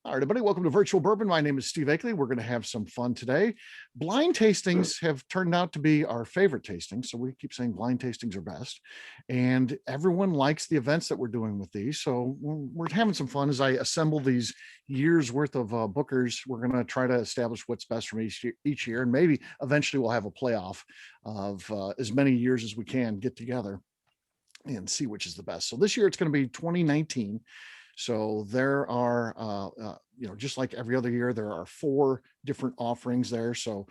All right, everybody, welcome to Virtual Bourbon. My name is Steve Akley. We're going to have some fun today. Blind tastings have turned out to be our favorite tastings. So we keep saying blind tastings are best. And everyone likes the events that we're doing with these. So we're having some fun as I assemble these years worth of bookers. We're going to try to establish what's best from each year. And maybe eventually we'll have a playoff of as many years as we can get together and see which is the best. So this year it's going to be 2019. So there are, just like every other year, there are 4 different offerings there. So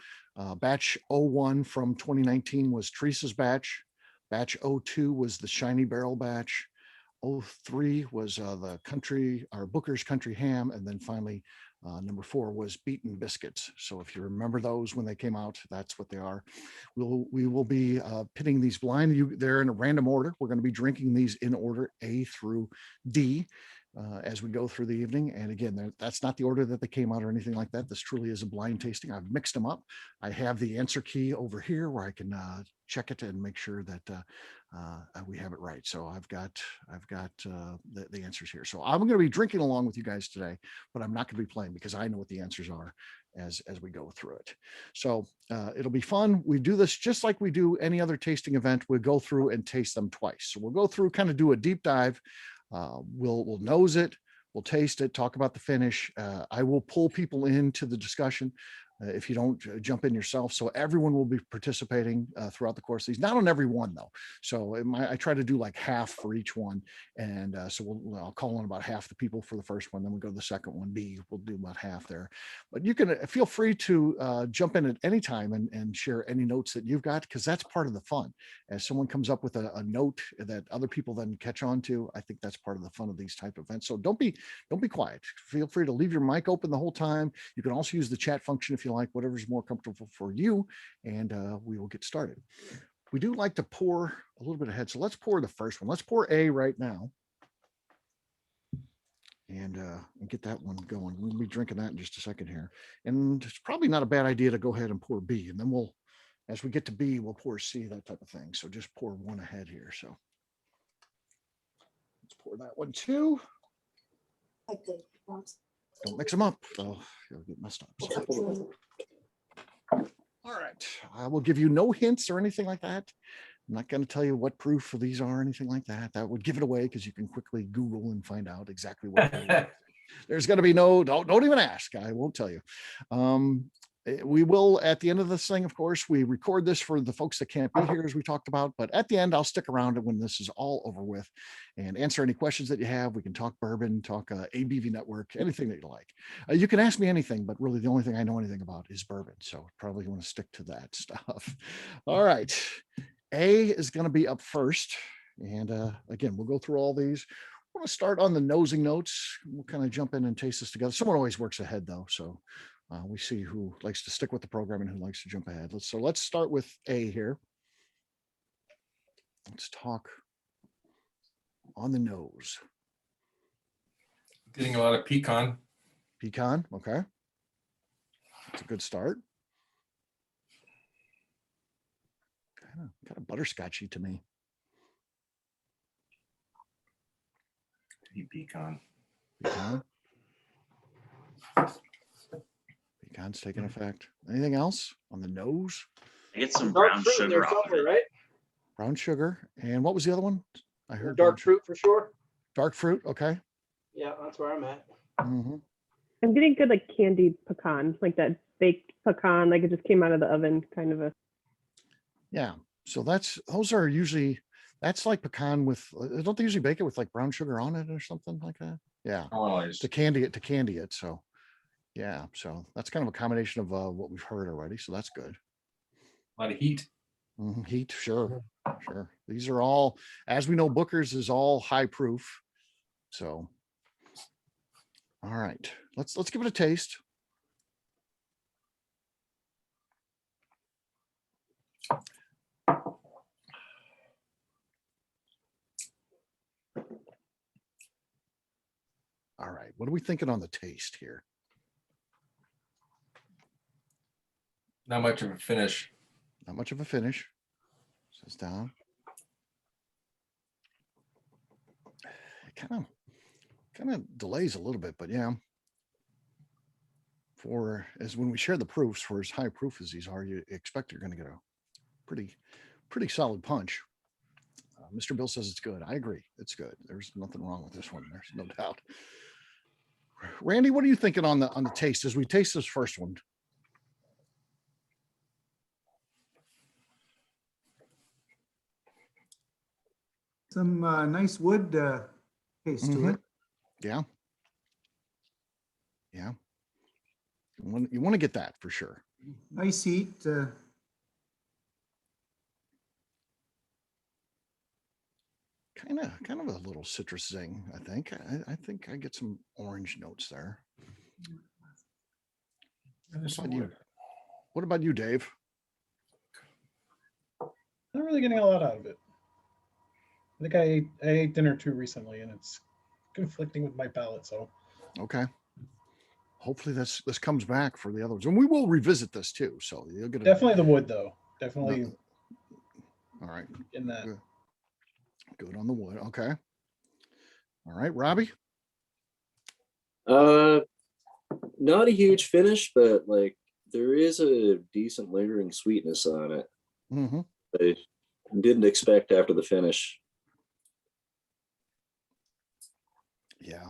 batch 01 from 2019 was Teresa's batch. Batch 02 was the Shiny Barrel batch. 03 was the Booker's Country Ham. And then finally, number 4 was Beaten Biscuits. So if you remember those when they came out, that's what they are. We will be pitting these blind. They're in a random order. We're going to be drinking these in order A through D. As we go through the evening. And again, that's not the order that they came out or anything like that. This truly is a blind tasting. I've mixed them up. I have the answer key over here where I can check it and make sure that we have it right. So I've got the answers here. So I'm going to be drinking along with you guys today, but I'm not going to be playing because I know what the answers are as we go through it. So it'll be fun. We do this just like we do any other tasting event. We'll go through and taste them twice. So we'll go through, kind of do a deep dive. We'll nose it, we'll taste it, talk about the finish. I will pull people into the discussion if you don't jump in yourself. So everyone will be participating throughout the course of these, not on every one though. So I try to do like half for each one. And so I'll call on about half the people for the first one. Then we go to the second one, B, we'll do about half there. But you can feel free to jump in at any time and share any notes that you've got, because that's part of the fun. As someone comes up with a note that other people then catch on to, I think that's part of the fun of these type of events. So don't be quiet. Feel free to leave your mic open the whole time. You can also use the chat function if you like, whatever's more comfortable for you, and we will get started. We do like to pour a little bit ahead, so let's pour the first one. Let's pour A right now and get that one going. We'll be drinking that in just a second here, and it's probably not a bad idea to go ahead and pour B, and then we'll, as we get to B, we'll pour C, that type of thing. So just pour one ahead here. So let's pour that one too. Don't mix them up, though. You'll get messed up. So. All right. I will give you no hints or anything like that. I'm not going to tell you what proof these are or anything like that. That would give it away because you can quickly Google and find out exactly what it is. There's going to be don't even ask. I won't tell you. We will, at the end of this thing, of course, we record this for the folks that can't be here, as we talked about. But at the end, I'll stick around when this is all over with and answer any questions that you have. We can talk bourbon, talk ABV Network, anything that you like. You can ask me anything, but really the only thing I know anything about is bourbon. So probably want to stick to that stuff. All right. A is going to be up first. And again, we'll go through all these. I want to start on the nosing notes. We'll kind of jump in and taste this together. Someone always works ahead, though. So we see who likes to stick with the program and who likes to jump ahead. Let's start with A here. Let's talk on the nose. Getting a lot of pecan. Pecan, okay. That's a good start. Kind of butterscotchy to me. Pecan. Pecan. Pecan's taking effect. Anything else on the nose? I get some brown sugar off of it. Right? Brown sugar. And what was the other one? I heard dark fruit for sure. Dark fruit, okay. Yeah, that's where I'm at. Mm-hmm. I'm getting good like candied pecan, like that baked pecan, like it just came out of the oven, kind of a. Yeah, so that's like pecan with, don't they usually bake it with like brown sugar on it or something like that? Yeah, to candy it. So yeah, so that's kind of a combination of what we've heard already. So that's good. A lot of heat. Mm-hmm. Heat, sure. These are all, as we know, Booker's is all high proof. So, all right, let's give it a taste. All right, what are we thinking on the taste here? Not much of a finish. Not much of a finish. Says down. It kind of delays a little bit, but yeah. for as when we share the proofs for as high proof as these are, you expect you're going to get a pretty solid punch. Mr. Bill says it's good. I agree. It's good. There's nothing wrong with this one. There's no doubt. Randy, what are you thinking on the taste as we taste this first one? Some nice wood taste to Mhm. it. Yeah. Yeah. You want to get that for sure. Nice heat. Kind of a little citrus zing, I think. I think I get some orange notes there. Finish about you? wood. What about you, Dave? Not really getting a lot out of it. I think I ate dinner too recently, and it's conflicting with my palate. So Okay. Hopefully this comes back for the others. And we will revisit this too. So you'll get definitely the wood, though. Definitely all right. in that. Good on the wood. Okay. All right, Robbie. Not a huge finish, but like there is a decent lingering sweetness on it. Mm-hmm. I didn't expect after the finish. Yeah.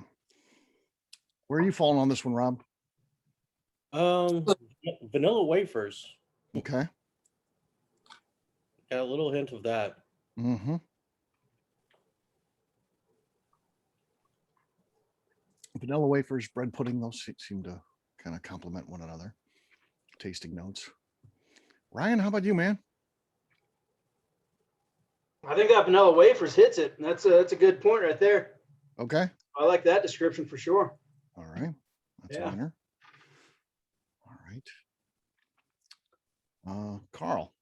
Where are you falling on this one, Rob? Vanilla wafers. Okay. Got a little hint of that. Mm-hmm. Vanilla wafers, bread pudding, those seem to kind of complement one another. Tasting notes. Ryan, how about you, man? I think that vanilla wafers hits it. That's a good point right there. Okay. I like that description for sure. All right. That's a Yeah. winner. All right. Carl.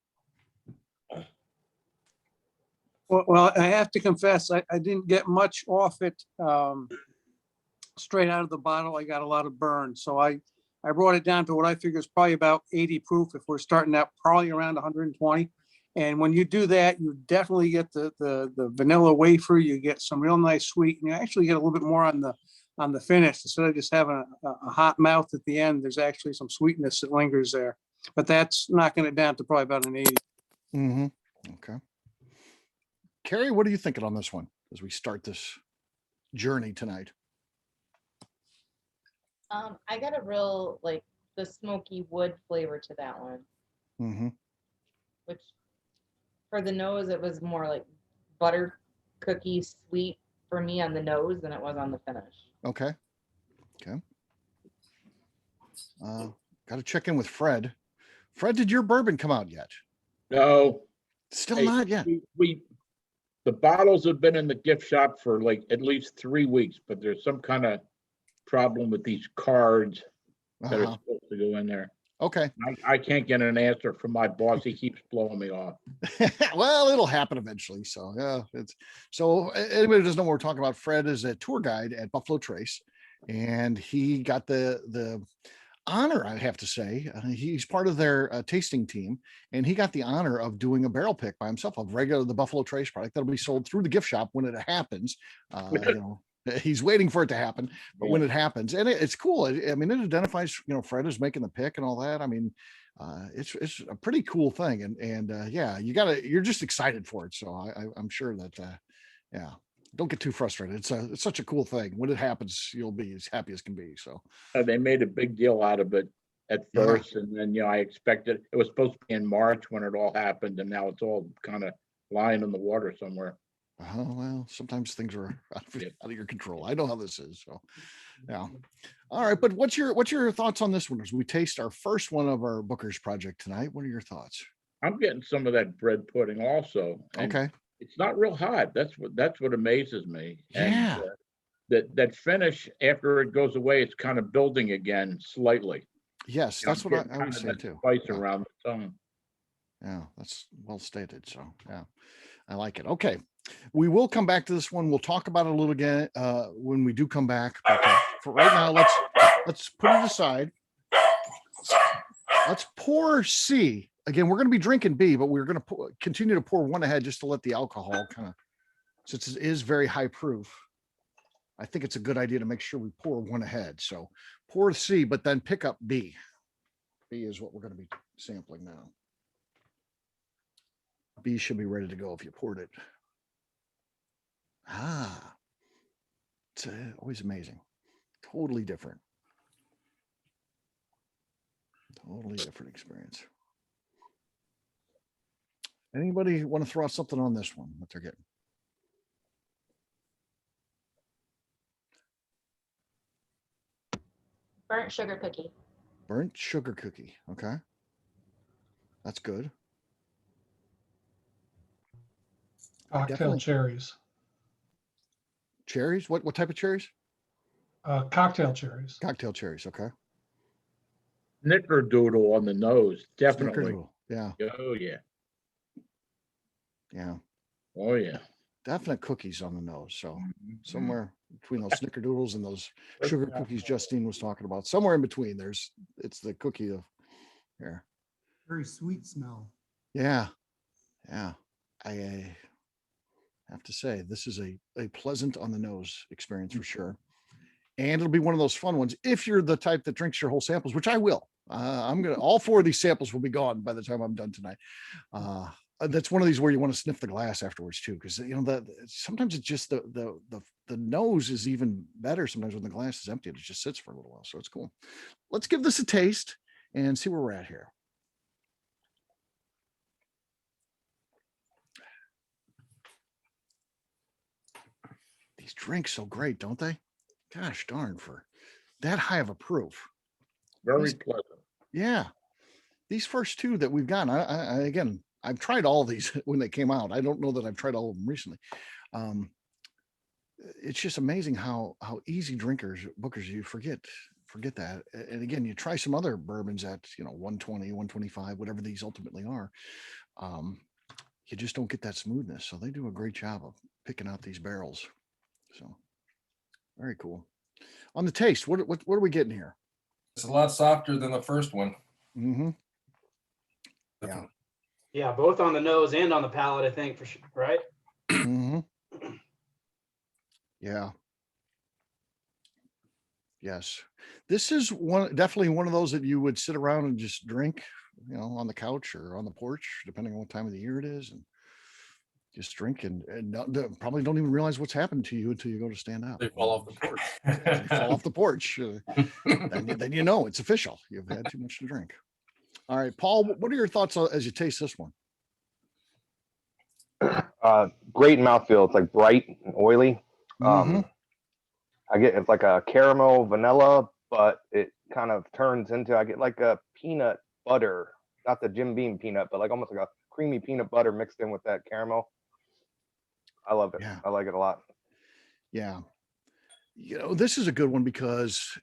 Well, I have to confess, I didn't get much off it straight out of the bottle. I got a lot of burn. So I brought it down to what I figure is probably about 80 proof if we're starting out probably around 120. And when you do that, you definitely get the vanilla wafer. You get some real nice sweet, and you actually get a little bit more on the finish. Instead of just having a hot mouth at the end, there's actually some sweetness that lingers there. But that's knocking it down to probably about an 80. Mm-hmm. Okay. Carrie, what are you thinking on this one as we start this journey tonight? I got a real like the smoky wood flavor to that one, Mm-hmm. which for the nose it was more like butter cookie sweet for me on the nose than it was on the finish. Okay. Okay. Got to check in with Fred. Fred, did your bourbon come out yet? No, Still Hey, not yet. the bottles have been in the gift shop for like at least 3 weeks, but there's some kind of problem with these cards that are Uh-huh. supposed to go in there. Okay. I can't get an answer from my boss. He keeps blowing me off. Well, it'll happen eventually. So yeah, anybody who doesn't know what we're talking about, Fred is a tour guide at Buffalo Trace, and he got the honor, I have to say. He's part of their tasting team, and he got the honor of doing a barrel pick by himself of the Buffalo Trace product that'll be sold through the gift shop when it happens. He's waiting for it to happen, but when it happens, and it's cool. I mean, it identifies, Fred is making the pick and all that. I mean, it's a pretty cool thing. And yeah, you're just excited for it. So I'm sure that, yeah, don't get too frustrated. It's such a cool thing. When it happens, you'll be as happy as can be. So They made a big deal out of it at first, and then, I expected it was supposed to be in March when it all happened, and now it's all kind of lying in the water somewhere. well, sometimes things are out Yeah. of your control. I know how this is. So yeah. All right. But what's your thoughts on this one as we taste our first one of our Booker's project tonight? What are your thoughts? I'm getting some of that bread pudding also. And Okay. it's not real hot. That's what amazes me. Yeah. And that finish after it goes away, it's kind of building again slightly. Yes, that's what I would say too. Spice Yeah. around the tongue. Yeah, that's well stated. So yeah, I like it. Okay. We will come back to this one. We'll talk about it a little again when we do come back. But for right now, let's put it aside. Let's pour C. Again, we're going to be drinking B, but we're going to continue to pour one ahead just to let the alcohol kind of, since it is very high proof. I think it's a good idea to make sure we pour one ahead. So pour C, but then pick up B. B is what we're going to be sampling now. B should be ready to go if you poured it. It's always amazing. Totally different. Totally different experience. Anybody want to throw out something on this one, what they're getting? Burnt sugar cookie. Burnt sugar cookie. Okay. That's good. Cocktail Definitely. cherries. Cherries? What type of cherries? Cocktail cherries. Cocktail cherries. Okay. Snickerdoodle on the nose, definitely. Snickerdoodle. Yeah. Oh, yeah. Yeah. Oh, yeah. Definite cookies on the nose. So Mhm. somewhere between those snickerdoodles and those sugar cookies Justine was talking about, somewhere in between, it's the cookie of here. Very sweet smell. Yeah. Yeah. I have to say, this is a pleasant on the nose experience for sure. And it'll be one of those fun ones if you're the type that drinks your whole samples, which I will. All 4 of these samples will be gone by the time I'm done tonight. That's one of these where you want to sniff the glass afterwards too, because that sometimes it's just the nose is even better sometimes when the glass is empty. It just sits for a little while, so it's cool. Let's give this a taste and see where we're at here. These drinks so great, don't they? Gosh darn, for that high of a proof. Very pleasant. Yeah. These first 2 that we've gotten, again, I've tried all these when they came out. I don't know that I've tried all of them recently. It's just amazing how easy bookers, you forget that. And again, you try some other bourbons at 120, 125, whatever these ultimately are. You just don't get that smoothness. So they do a great job of picking out these barrels. So very cool. On the taste, what are we getting here? It's a lot softer than the first one. Mm-hmm. Yeah. Yeah, both on the nose and on the palate, I think, for sure, right? Mm-hmm. Yeah. Yes. This is definitely one of those that you would sit around and just drink, on the couch or on the porch, depending on what time of the year it is, and just drink and probably don't even realize what's happened to you until you go to stand up. They fall off the porch. You fall off the porch. Then it's official. You've had too much to drink. All right, Paul, what are your thoughts as you taste this one? Great mouthfeel. It's like bright and oily. Mhm. I get it's like a caramel vanilla, but it kind of turns into I get like a peanut butter, not the Jim Beam peanut, but like almost like a creamy peanut butter mixed in with that caramel. I love it. Yeah. I like it a lot. Yeah. This is a good one because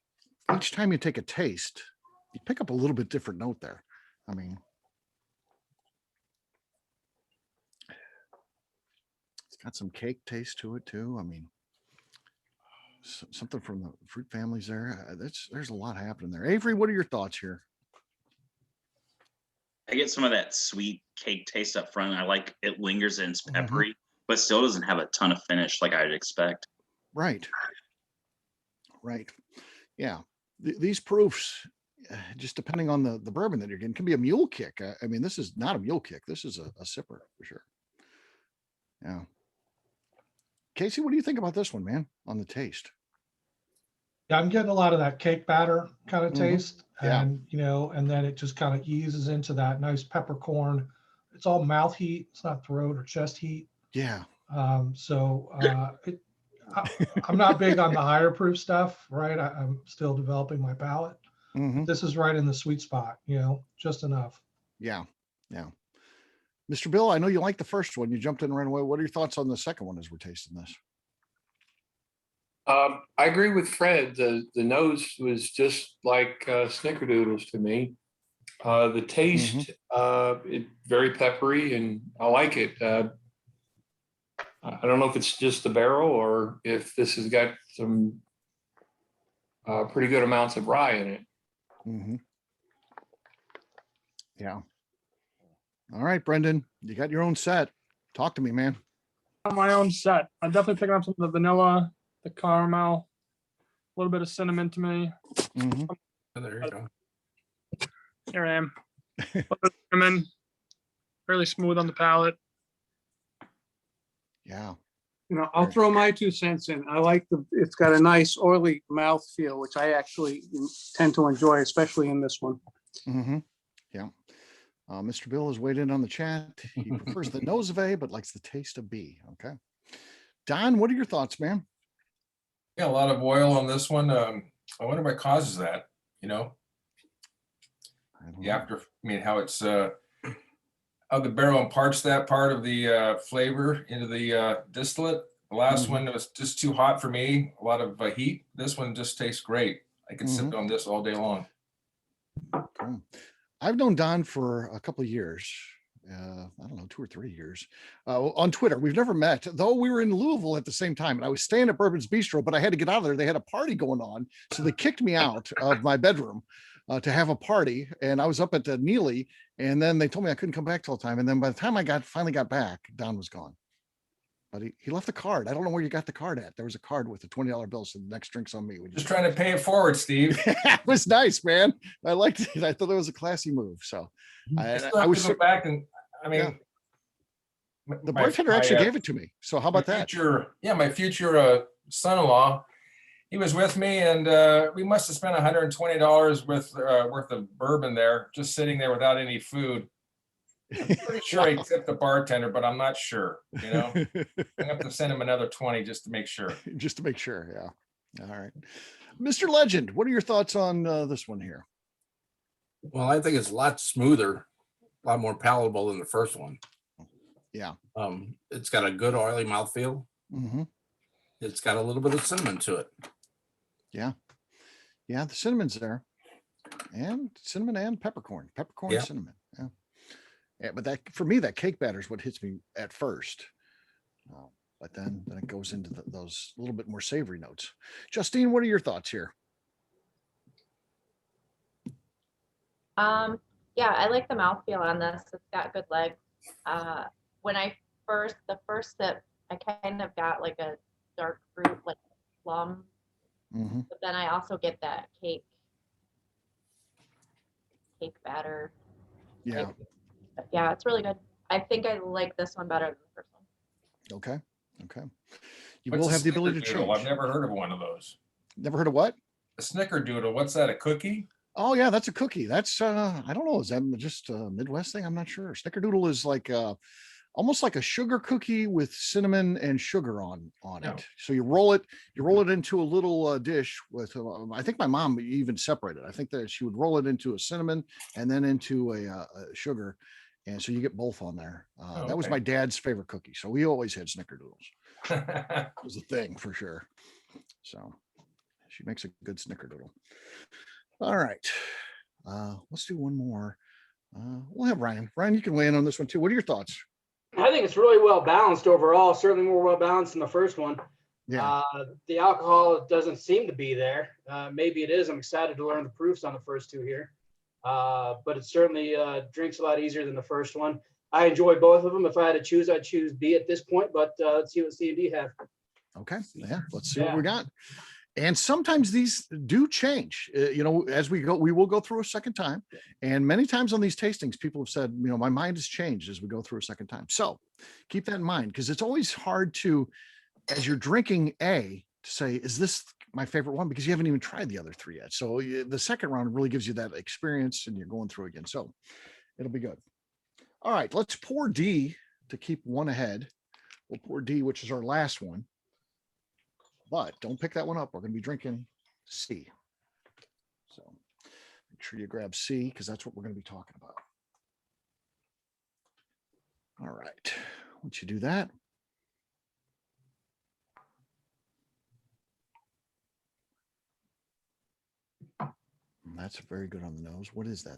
each time you take a taste, you pick up a little bit different note there. I mean, it's got some cake taste to it too. I mean, something from the fruit families there. There's a lot happening there. Avery, what are your thoughts here? I get some of that sweet cake taste up front. I like it lingers and it's peppery, but still doesn't have a ton of finish like I'd expect. Right. Right. Yeah. These proofs, just depending on the bourbon that you're getting, can be a mule kick. I mean, this is not a mule kick. This is a sipper for sure. Yeah. Casey, what do you think about this one, man, on the taste? Yeah, I'm getting a lot of that cake batter kind of taste. Yeah. And, and then it just kind of eases into that nice peppercorn. It's all mouth heat. It's not throat or chest heat. Yeah. I'm not big on the higher proof stuff, right? I'm still developing my palate. This is right in the sweet spot, just enough. Yeah. Yeah. Mr. Bill, I know you liked the first one. You jumped in right away. What are your thoughts on the second one as we're tasting this? I agree with Fred. The nose was just like snickerdoodles to me. The taste, it's very peppery, and I like it. I don't know if it's just the barrel or if this has got some pretty good amounts of rye in it. Yeah. All right, Brendan, you got your own set. Talk to me, man. On my own set, I'm definitely picking up some of the vanilla the caramel, a little bit of cinnamon to me. Mhm. Oh, there you go. Here I am. A little bit of cinnamon, fairly smooth on the palate. Yeah. You know, I'll throw my 2 cents in. I like it's got a nice oily mouth feel, which I actually tend to enjoy, especially in this one. Mm-hmm. Yeah. Mr. Bill has weighed in on the chat. He prefers the nose of A, but likes the taste of B. Okay. Don, what are your thoughts, man? Yeah, a lot of oil on this one. I wonder what causes that, you know? How it's how the barrel imparts that part of the flavor into the distillate. The last one was just too hot for me, a lot of heat. This one just tastes great. I could sip on this all day long. Cool. I've known Don for a couple of years. I don't know, 2 or 3 years on Twitter. We've never met, though we were in Louisville at the same time. And I was staying at Bourbon's Bistro, but I had to get out of there. They had a party going on. So they kicked me out of my bedroom to have a party. And I was up at Neely. And then they told me I couldn't come back till time. And then by the time I finally got back, Don was gone. But he left the card. I don't know where you got the card at. There was a card with a $20 bill. So the next drink's on me. Just trying to pay it forward, Steve. It was nice, man. I liked it. I thought it was a classy move. So I was go back and I mean, the bartender actually gave it to me. So how about that? My future son-in-law, he was with me, and we must have spent $120 worth of bourbon there, just sitting there without any food. I'm pretty sure he tipped the bartender, but I'm not sure. You know, I have to send him another 20 just to make sure. Just to make sure, yeah. All right, Mr. Legend, what are your thoughts on this one here? Well, I think it's a lot smoother, a lot more palatable than the first one. Yeah. It's got a good oily mouthfeel. Mm-hmm. It's got a little bit of cinnamon to it. Yeah. Yeah, the cinnamon's there. And cinnamon and peppercorn. Peppercorn, cinnamon. Yeah. Yeah, but that for me, that cake batter is what hits me at first. But then it goes into those little bit more savory notes. Justine, what are your thoughts here? Yeah, I like the mouthfeel on this. It's got good legs. When the first sip, I kind of got like a dark fruit, like plum. Mm-hmm. But then I also get that cake batter. Yeah. Yeah, it's really good. I think I like this one better than the first one. Okay. Okay. You What's will have the ability to snickerdoodle? change. I've never heard of one of those. Never heard of what? A snickerdoodle. What's that? A cookie? Oh yeah, that's a cookie. That's I don't know. Is that just a Midwest thing? I'm not sure. Snickerdoodle is like almost like a sugar cookie with cinnamon and sugar on it. So you roll it into a little dish with. I think my mom even separated. I think that she would roll it into a cinnamon and then into a sugar, and so you get both on there. That was my dad's favorite cookie. So we always had Snickerdoodles. It was a thing for sure. So she makes a good Snickerdoodle. All right. Let's do one more. We'll have Ryan. Ryan, you can weigh in on this one too. What are your thoughts? I think it's really well balanced overall. Certainly more well balanced than the first one. Yeah. The alcohol doesn't seem to be there. Maybe it is. I'm excited to learn the proofs on the first two here. But it certainly drinks a lot easier than the first one. I enjoy both of them. If I had to choose, I'd choose B at this point. But let's see what C and D have. Okay. Yeah. Let's see what we got. And sometimes these do change, as we go, we will go through a second time. And many times on these tastings, people have said, my mind has changed as we go through a second time. So keep that in mind, because it's always hard to, as you're drinking A, to say, is this my favorite one? Because you haven't even tried the other three yet. So the second round really gives you that experience and you're going through again. So it'll be good. All right, let's pour D to keep one ahead. We'll pour D, which is our last one. But don't pick that one up. We're going to be drinking C. So make sure you grab C because that's what we're going to be talking about. All right. Once you do that, that's very good on the nose. What is that?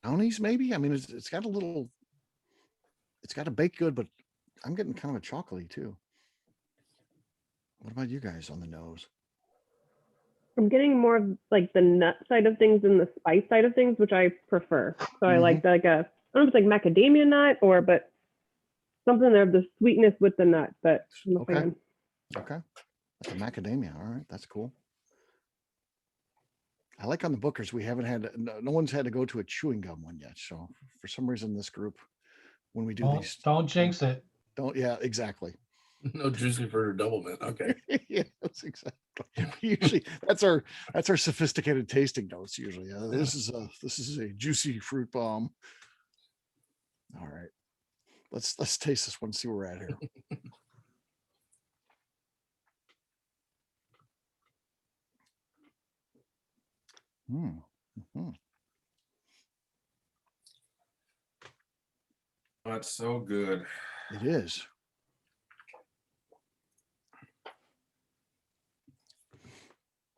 Brownies, maybe. I mean, it's got a baked good, but I'm getting kind of a chocolatey too. What about you guys on the nose? I'm getting more of like the nut side of things than the spice side of things, which I prefer. So I like like I don't know if it's like macadamia nut but something there, the sweetness with the nut, but I'm a fan. Okay. That's a macadamia. All right. That's cool. I like on the Bookers, we haven't had, no one's had to go to a chewing gum one yet. So for some reason, this group, when we do these, Don't jinx it. Yeah, exactly. No juicy fruit or double mint. Okay. Yes, exactly. Usually that's our sophisticated tasting notes usually. This is a juicy fruit bomb. All right. Let's taste this one, see where we're at here. That's so good. It is.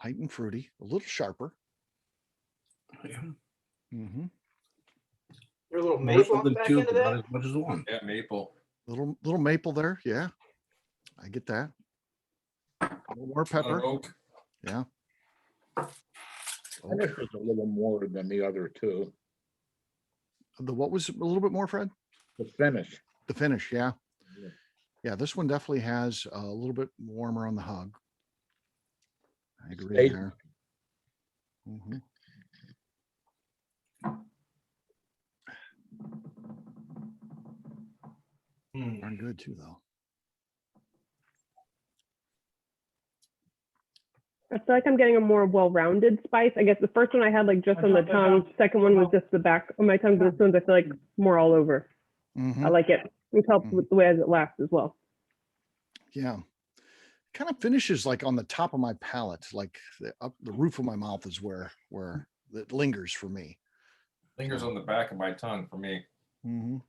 Light and fruity, a little sharper. Yeah. Mm-hmm. There's a little maple on the back end of Not that. as much as the one. Yeah, maple. Little maple there. Yeah, I get that. A little more pepper. Oak. Yeah. Finish was a little more than the other two. What was a little bit more, Fred? The finish. The finish, yeah. Yeah, this one definitely has a little bit warmer on the hug. I agree there. Darn good too, though. I feel like I'm getting a more well-rounded spice. I guess the first one I had like just on the tongue. Second one was just the back of my tongue. This one's I feel like more all over. I like it. It helps with the way it lasts as well. Yeah. Kind of finishes like on the top of my palate, like the roof of my mouth is where it lingers for me. Lingers on the back of my tongue for me. Do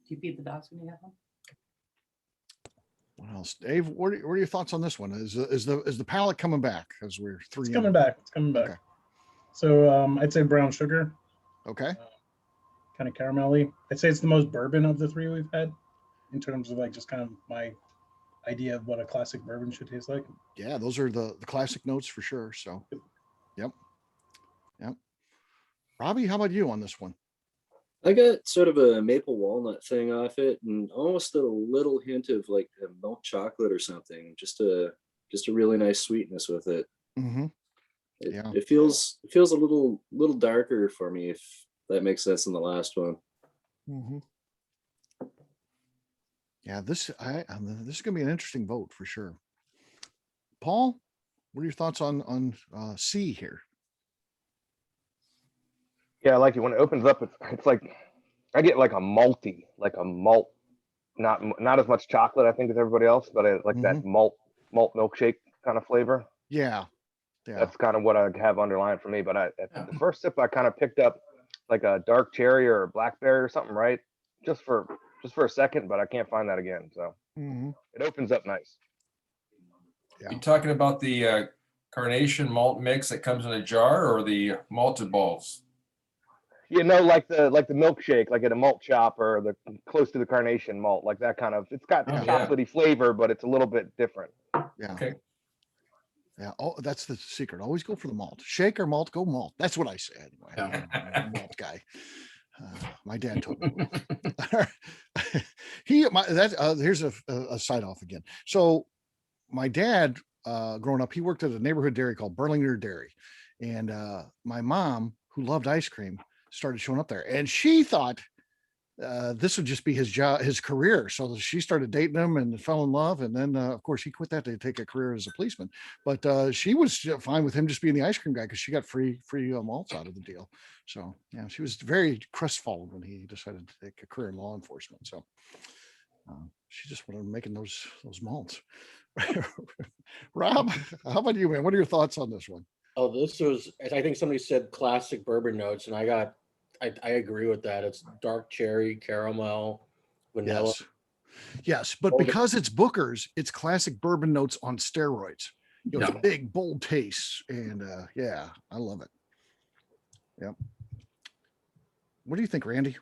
you feed the dogs when you get home? What else, Dave? What are your thoughts on this one? Is the palate coming back as we're three? It's coming back. It's coming back. Okay. So I'd say brown sugar. Okay. Kind of caramelly. I'd say it's the most bourbon of the three we've had, in terms of like just kind of my idea of what a classic bourbon should taste like. Yeah, those are the classic notes for sure. So, yep. Robbie, how about you on this one? I got sort of a maple walnut thing off it, and almost a little hint of like a milk chocolate or something. Just a really nice sweetness with it. It feels a little darker for me, if that makes sense, in the last one. Yeah, this is gonna be an interesting vote for sure. Paul, what are your thoughts on C here? Yeah, I like it when it opens up. It's like I get like a malt, not as much chocolate I think as everybody else, but I like that malt milkshake kind of flavor. Yeah. That's kind of what I have underlined for me. But at the first sip, I kind of picked up like a dark cherry or a blackberry or something, right? Just for a second, but I can't find that again. So it opens up nice. Yeah. You talking about the carnation malt mix that comes in a jar, or the malted balls? You know, like the milkshake, like at a malt shop, or the close to the carnation malt, like that kind of. It's got chocolatey flavor, but it's a little bit different. Yeah. Okay. Yeah. Oh, that's the secret. Always go for the malt. Shake or malt, go malt. That's what I say anyway. I'm a malt guy. My dad told me. Here's a side off again. So my dad, growing up, he worked at a neighborhood dairy called Burlington Dairy, and my mom, who loved ice cream, started showing up there, and she thought this would just be his job, his career. So she started dating him and fell in love, and then of course he quit that to take a career as a policeman. But she was fine with him just being the ice cream guy because she got free malts out of the deal. So yeah, she was very crestfallen when he decided to take a career in law enforcement. So she just wanted making those malts. Rob, how about you, man? What are your thoughts on this one? Oh, this was, I think somebody said classic bourbon notes, and I agree with that. It's dark cherry, caramel, vanilla. Yes, but because it's Booker's, it's classic bourbon notes on steroids. You know, big, bold tastes, and yeah, I love it. Yep. What do you think, Randy?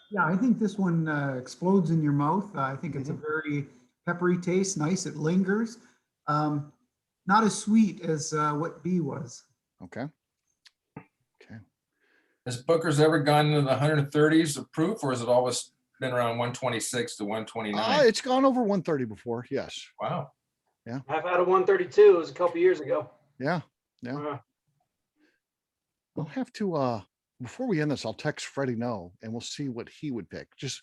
Yeah, I think this one explodes in your mouth. I think it's a very peppery taste, nice. It lingers. Not as sweet as what B was. Okay. Has Booker's ever gone into the 130s of proof, or has it always been around 126 to 129? It's gone over 130 before. Yes. Wow. Yeah. I've had a 132. It was a couple years ago. Yeah. I'll have to before we end this, I'll text Freddie and we'll see what he would pick. Just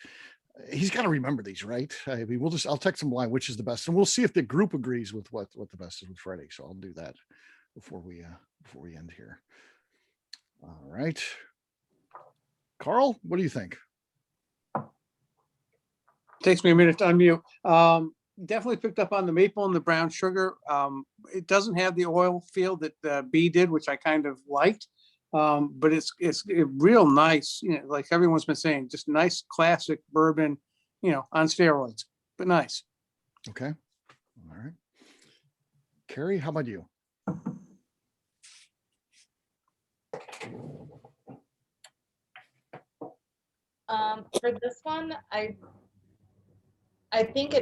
he's got to remember these, right? I mean, I'll text him blind which is the best, and we'll see if the group agrees with what the best is with Freddie. So I'll do that before we end here. All right. Carl, what do you think? Takes me a minute to unmute. Definitely picked up on the maple and the brown sugar. It doesn't have the oil feel that B did, which I kind of liked. But it's real nice, like everyone's been saying, just nice classic bourbon, on steroids, but nice. Okay. All right. Carrie, how about you? For this one, I think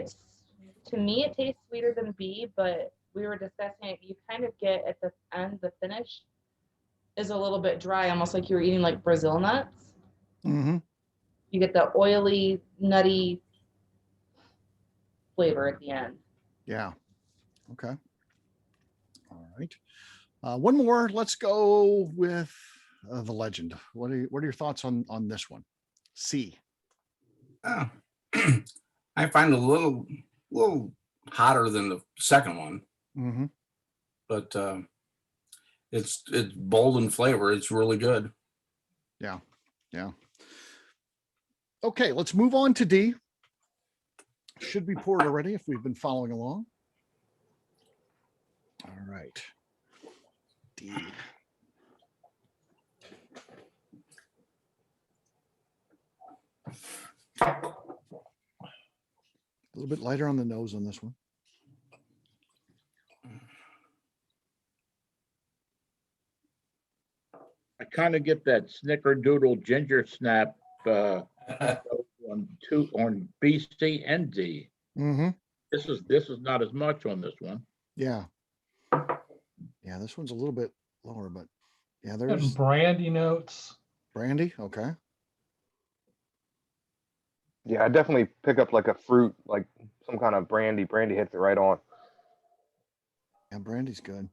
to me, it tastes sweeter than B, but we were discussing it. You kind of get at the end, the finish is a little bit dry, almost like you were eating like Brazil nuts. Mm-hmm. You get the oily, nutty flavor at the end. Yeah. Okay. All right. One more. Let's go with the legend. What are your thoughts on this one? C. I find it a little hotter than the second one. Mm-hmm. But it's bold in flavor. It's really good. Yeah. Okay, let's move on to D. Should be poured already if we've been following along. All right. D. A little bit lighter on the nose on this one. I kind of get that snickerdoodle ginger snap on B, C, and D. Mm-hmm. This is not as much on this one. Yeah. This one's a little bit lower, but yeah, there's brandy notes. Brandy, okay. Yeah, I definitely pick up like a fruit, like some kind of brandy. Brandy hits it right on. Yeah, brandy's good.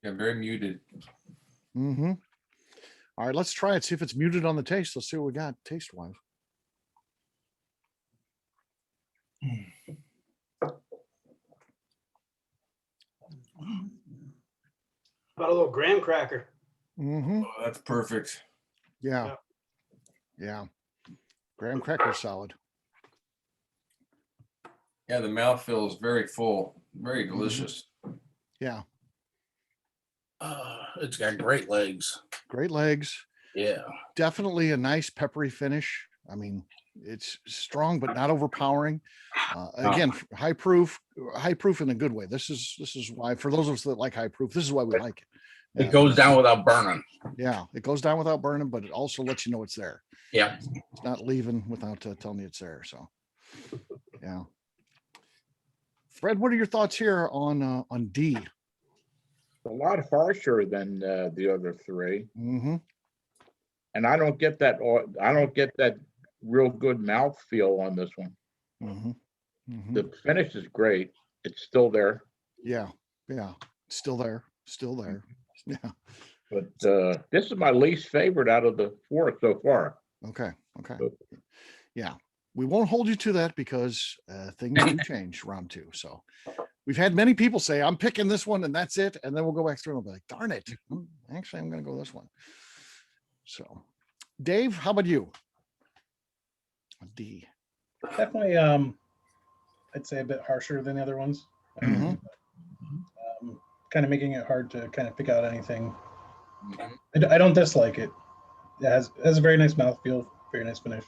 Yeah, very muted. Mm-hmm. All right, let's try it. See if it's muted on the taste. Let's see what we got taste-wise. About a little graham cracker. Mm-hmm. Oh, that's perfect. Yeah. Graham cracker solid. Yeah, the mouthfeel is very full, very delicious. Yeah. It's got great legs. Great legs. Yeah. Definitely a nice peppery finish. I mean, it's strong but not overpowering. Again, high proof in a good way. This is why, for those of us that like high proof, this is why we like it. Yeah. It goes down without burning. Yeah, it goes down without burning, but it also lets you know it's there. Yeah. It's not leaving without telling you it's there. So, yeah. Fred, what are your thoughts here on D? A lot harsher than the other three. Mm-hmm. And I don't get that real good mouthfeel on this one. Mm-hmm. Mm-hmm. The finish is great. It's still there. Yeah. Still there. Yeah. But this is my least favorite out of the four so far. Okay. Yeah. We won't hold you to that because things do change round two. So we've had many people say, I'm picking this one and that's it. And then we'll go back through and we'll be like, darn it. Actually, I'm going to go this one. So Dave, how about you? D. Definitely, I'd say a bit harsher than the other ones. Mm-hmm. Kind of making it hard to kind of pick out anything. I don't dislike it. It has a very nice mouthfeel, very nice finish.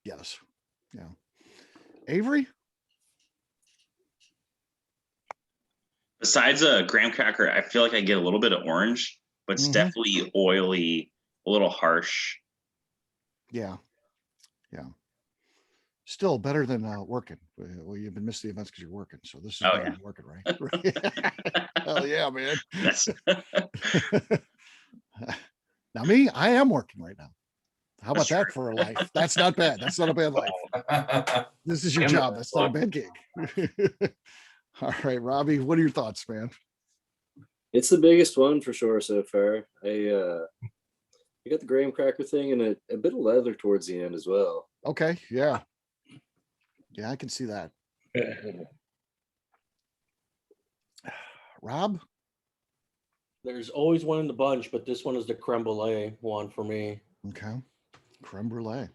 Yes. Yeah. Avery? Besides a graham cracker, I feel like I get a little bit of orange, but it's definitely oily, a little harsh. Yeah. Still better than working. Well, you've been missing the events because you're working. So this is Oh, better yeah. than working, right? Hell yeah, man. That's Now me, I am working right now. How about that for a life? That's not bad. That's not a bad life. This is your job. That's not a bad gig. All right, Robbie, what are your thoughts, man? It's the biggest one for sure so far. I got the graham cracker thing and a bit of leather towards the end as well. Okay, yeah. Yeah, I can see that. Rob? There's always one in the bunch, but this one is the creme brulee one for me. Okay. Creme brulee.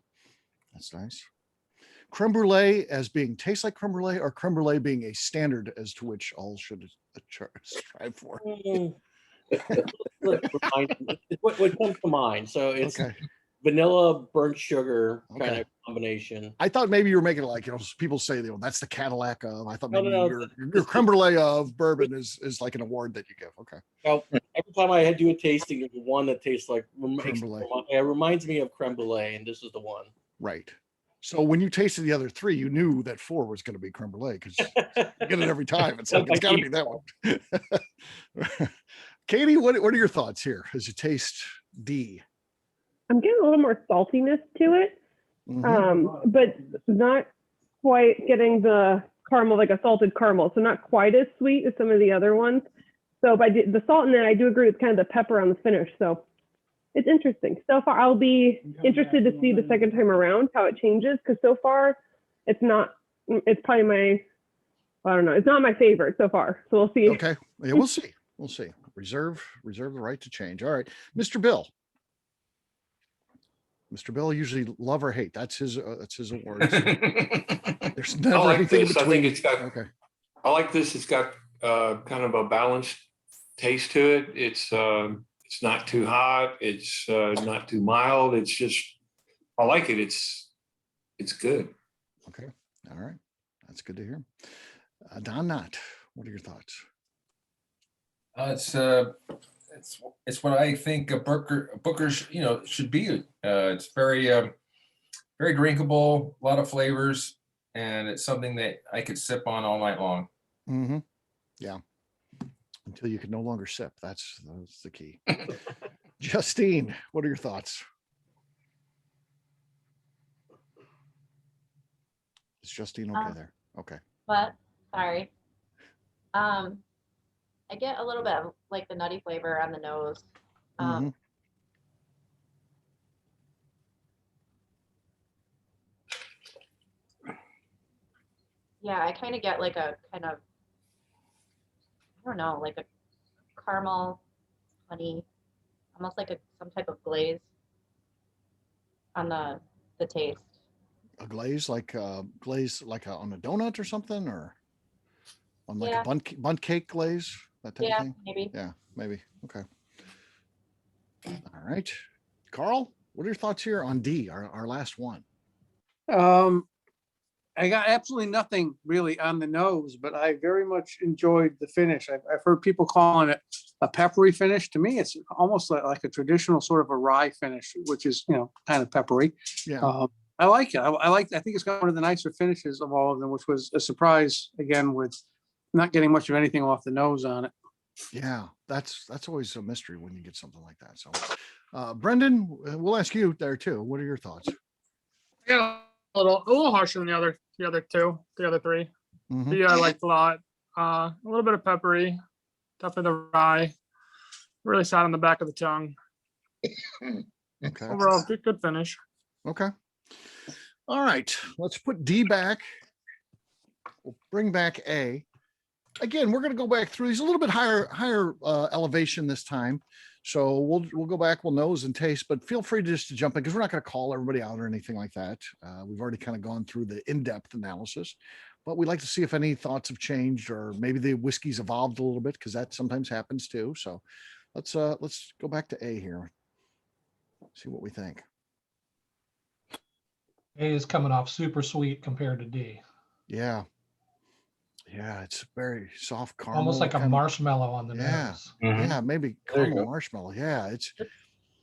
That's nice. Creme brulee as being tastes like creme brulee, or creme brulee being a standard as to which all should strive for? What comes to mind? So it's Okay. vanilla, burnt sugar kind Okay. of combination. I thought maybe you were making it like, people say, that's the Cadillac of. I thought No, maybe no, your creme brulee of bourbon is like an award that you give. Okay. Now, every time I do a tasting, there's one that tastes like Creme brulee. it reminds me of creme brulee, and this is the one. Right. So when you tasted the other three, you knew that 4 was going to be creme brulee because you get it every time. It's like, it's got to be that one. Katie, what are your thoughts here as you taste D? I'm getting a little more saltiness to it, but not quite getting the caramel, like a salted caramel. So not quite as sweet as some of the other ones. So by the salt in it, I do agree with kind of the pepper on the finish. So it's interesting. So far, I'll be interested to see the second time around how it changes, because so far it's probably I don't know. It's not my favorite so far. So we'll see. Okay. Yeah, we'll see. We'll see. Reserve the right to change. All right. Mr. Bill. Mr. Bill, usually love or hate. That's his award. There's never I like anything in this. I between. think it's got. Okay. I like this. It's got kind of a balanced taste to it. It's not too hot. It's not too mild. It's just. I like it. It's good. Okay. All right. That's good to hear. Don Knott, what are your thoughts? It's what I think a Booker's should be. It's very very drinkable, a lot of flavors, and it's something that I could sip on all night long. Mm-hmm. Yeah. Until you can no longer sip. That's the key. Justine, what are your thoughts? Is Justine okay there? Okay. But sorry. I get a little bit of like the nutty flavor on the nose. Yeah, I kind of get like a kind of, I don't know, like a caramel, honey, almost like some type of glaze on the taste. A glaze like on a donut or something, or on like Yeah. a bundt cake glaze, that type of thing? Maybe. Yeah, maybe. Okay. All right. Carl, what are your thoughts here on D, our last one? I got absolutely nothing really on the nose, but I very much enjoyed the finish. I've heard people calling it a peppery finish. To me, it's almost like a traditional sort of a rye finish, which is, kind of peppery. Yeah. I like it. I think it's got one of the nicer finishes of all of them, which was a surprise again with not getting much of anything off the nose on it. Yeah, that's always a mystery when you get something like that. So, Brendan, we'll ask you there too. What are your thoughts? Yeah, a little harsher than the other three. Mhm. But yeah, I liked a lot. A little bit of peppery, definitely the rye. Really sat on the back of the tongue. Okay. Overall, good finish. Okay. All right. Let's put D back. We'll bring back A. Again, we're going to go back through these a little bit higher elevation this time. So we'll go back, we'll nose and taste, but feel free to jump in because we're not going to call everybody out or anything like that. We've already kind of gone through the in-depth analysis, but we'd like to see if any thoughts have changed or maybe the whiskey's evolved a little bit because that sometimes happens too. So let's go back to A here. See what we think. A is coming off super sweet compared to D. Yeah. Yeah, it's very soft caramel. Almost like a marshmallow on the nose. Yeah, maybe caramel marshmallow. Yeah,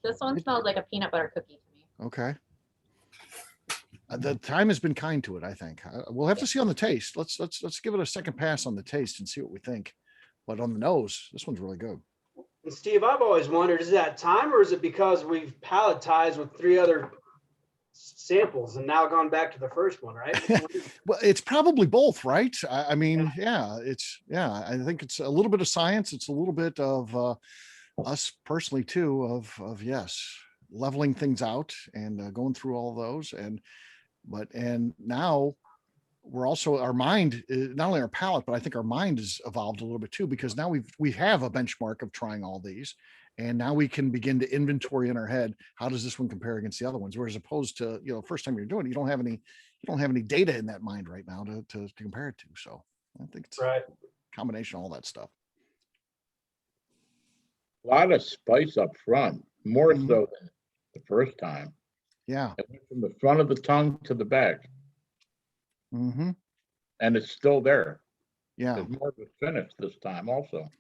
This one smells like a peanut butter cookie to me. okay. The time has been kind to it, I think. We'll have to see on the taste. Let's give it a second pass on the taste and see what we think. But on the nose, this one's really good. And Steve, I've always wondered, is that time or is it because we've palletized with 3 other samples and now gone back to the first one, right? Well, it's probably both, right? I mean, yeah, I think it's a little bit of science. It's a little bit of us personally too, of yes, leveling things out and going through all those. And now we're also, our mind, not only our palate, but I think our mind has evolved a little bit too, because now we have a benchmark of trying all these. And now we can begin to inventory in our head, how does this one compare against the other ones? Whereas opposed to, first time you're doing it, you don't have any data in that mind right now to compare it to. So I think it's right. A combination of all that stuff. A lot of spice up front, more so than the first time. Yeah. It went from the front of the tongue to the back. Mm-hmm. And it's still there. Yeah. There's more of a finish this time also.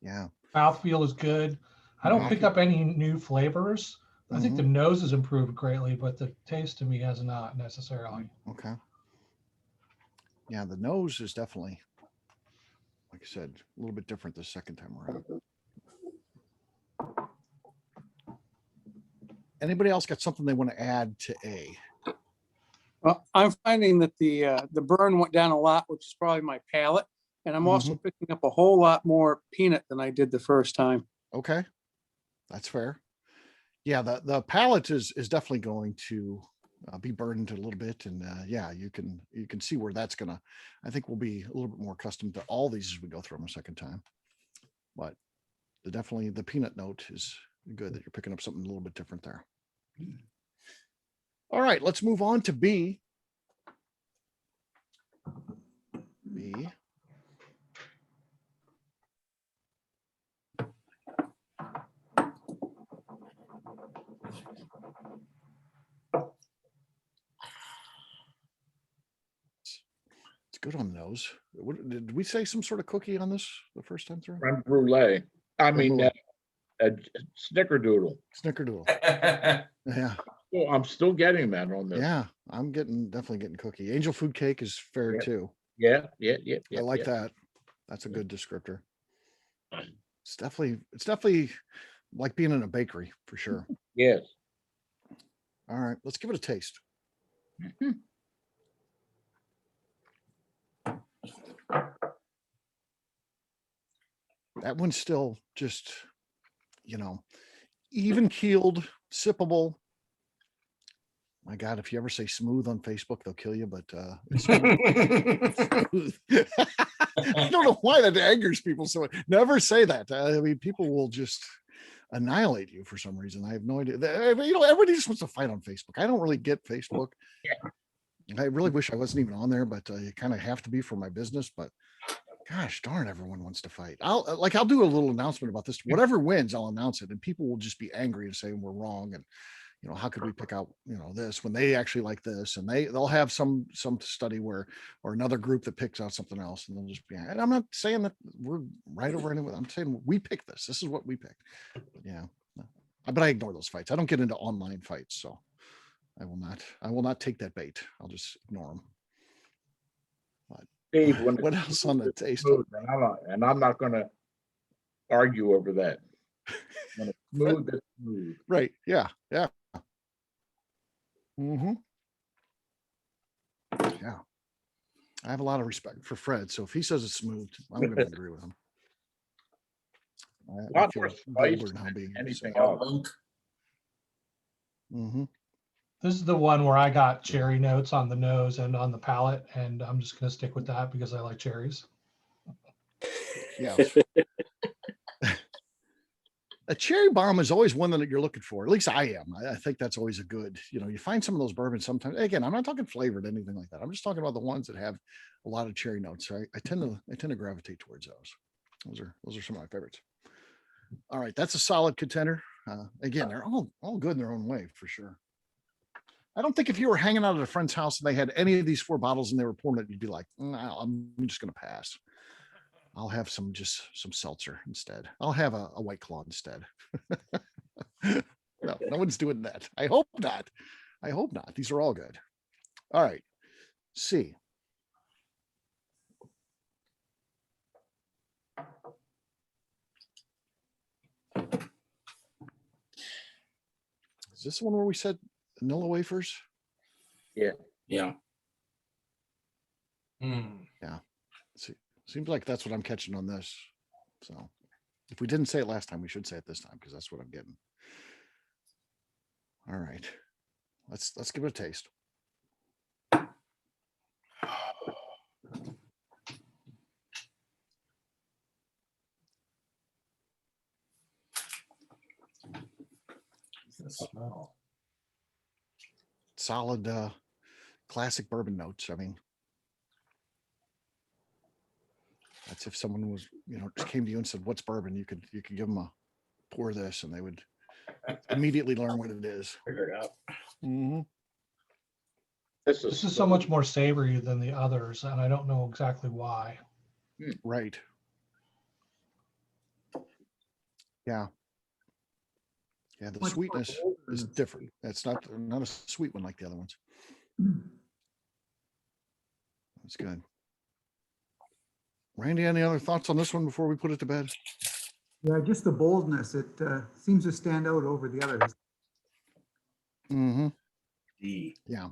Yeah. Mouthfeel is good. I don't pick up any new flavors. I think the nose has improved greatly, but the taste to me has not necessarily. Okay. Yeah, the nose is definitely, like I said, a little bit different the second time around. Anybody else got something they want to add to A? Well, I'm finding that the burn went down a lot, which is probably my palate. And I'm also picking up a whole lot more peanut than I did the first time. Okay. That's fair. Yeah, the palate is definitely going to be burdened a little bit. And yeah, you can see where that's gonna, I think we'll be a little bit more accustomed to all these as we go through them a second time. But definitely the peanut note is good that you're picking up something a little bit different there. All right, let's move on to B. B. It's good on the nose. Did we say some sort of cookie on this the first time through? Creme brulee. Snickerdoodle. Snickerdoodle. Yeah. Well, I'm still getting that on this. Yeah, I'm definitely getting cookie. Angel food cake is fair too. Yeah. I like that. That's a good descriptor. It's definitely like being in a bakery for sure. Yes. All right, let's give it a taste. That one's still just, even keeled, sippable. My God, if you ever say smooth on Facebook, they'll kill you, but it's smooth. I don't know why that angers people so much. Never say that. I mean, people will just annihilate you for some reason. I have no idea. Everybody just wants to fight on Facebook. I don't really get Facebook. Yeah. I really wish I wasn't even on there, but you kind of have to be for my business. But gosh darn, everyone wants to fight. I'll do a little announcement about this. Whatever wins, I'll announce it, and people will just be angry and say we're wrong. And how could we pick out this when they actually like this? And they'll have some study or another group that picks out something else, and they'll just be. And I'm not saying that we're right over anyone. I'm saying we picked this. This is what we picked. But I ignore those fights. I don't get into online fights, so I will not take that bait. I'll just ignore them. Dave, what else on the taste? Smooth, and I'm not going to argue over that. When it's smooth, it's smooth. Right. Yeah. Yeah. Yeah. I have a lot of respect for Fred. So if he says it's smooth, I'm going to agree with him. A lot more spice than anything else. This is the one where I got cherry notes on the nose and on the palate, and I'm just going to stick with that because I like cherries. Yeah. A cherry bomb is always one that you're looking for. At least I am. I think that's always a good, you find some of those bourbons sometimes. Again, I'm not talking flavored, anything like that. I'm just talking about the ones that have a lot of cherry notes. Right? I tend to gravitate towards those. Those are some of my favorites. All right. That's a solid contender. Again, they're all good in their own way for sure. I don't think if you were hanging out at a friend's house and they had any of these 4 bottles and they were pouring it, you'd be like, no, I'm just going to pass. I'll have some seltzer instead. I'll have a White Claw instead. No one's doing that. I hope not. I hope not. These are all good. All right. C. Is this the one where we said vanilla wafers? Yeah. Yeah. Yeah. See, seems like that's what I'm catching on this. So if we didn't say it last time, we should say it this time because that's what I'm getting. All right. Let's give it a taste. The smell. Solid classic bourbon notes. I mean, that's if someone was, just came to you and said, "What's bourbon?" You could give them a pour this, and they would immediately learn what it is. Figure it out. Mm-hmm. This is so much more savory than the others, and I don't know exactly why. Right. Yeah. Yeah, the sweetness is different. It's not a sweet one like the other ones. That's good. Randy, any other thoughts on this one before we put it to bed? Yeah, just the boldness. It seems to stand out over the others. Mm-hmm. Yeah.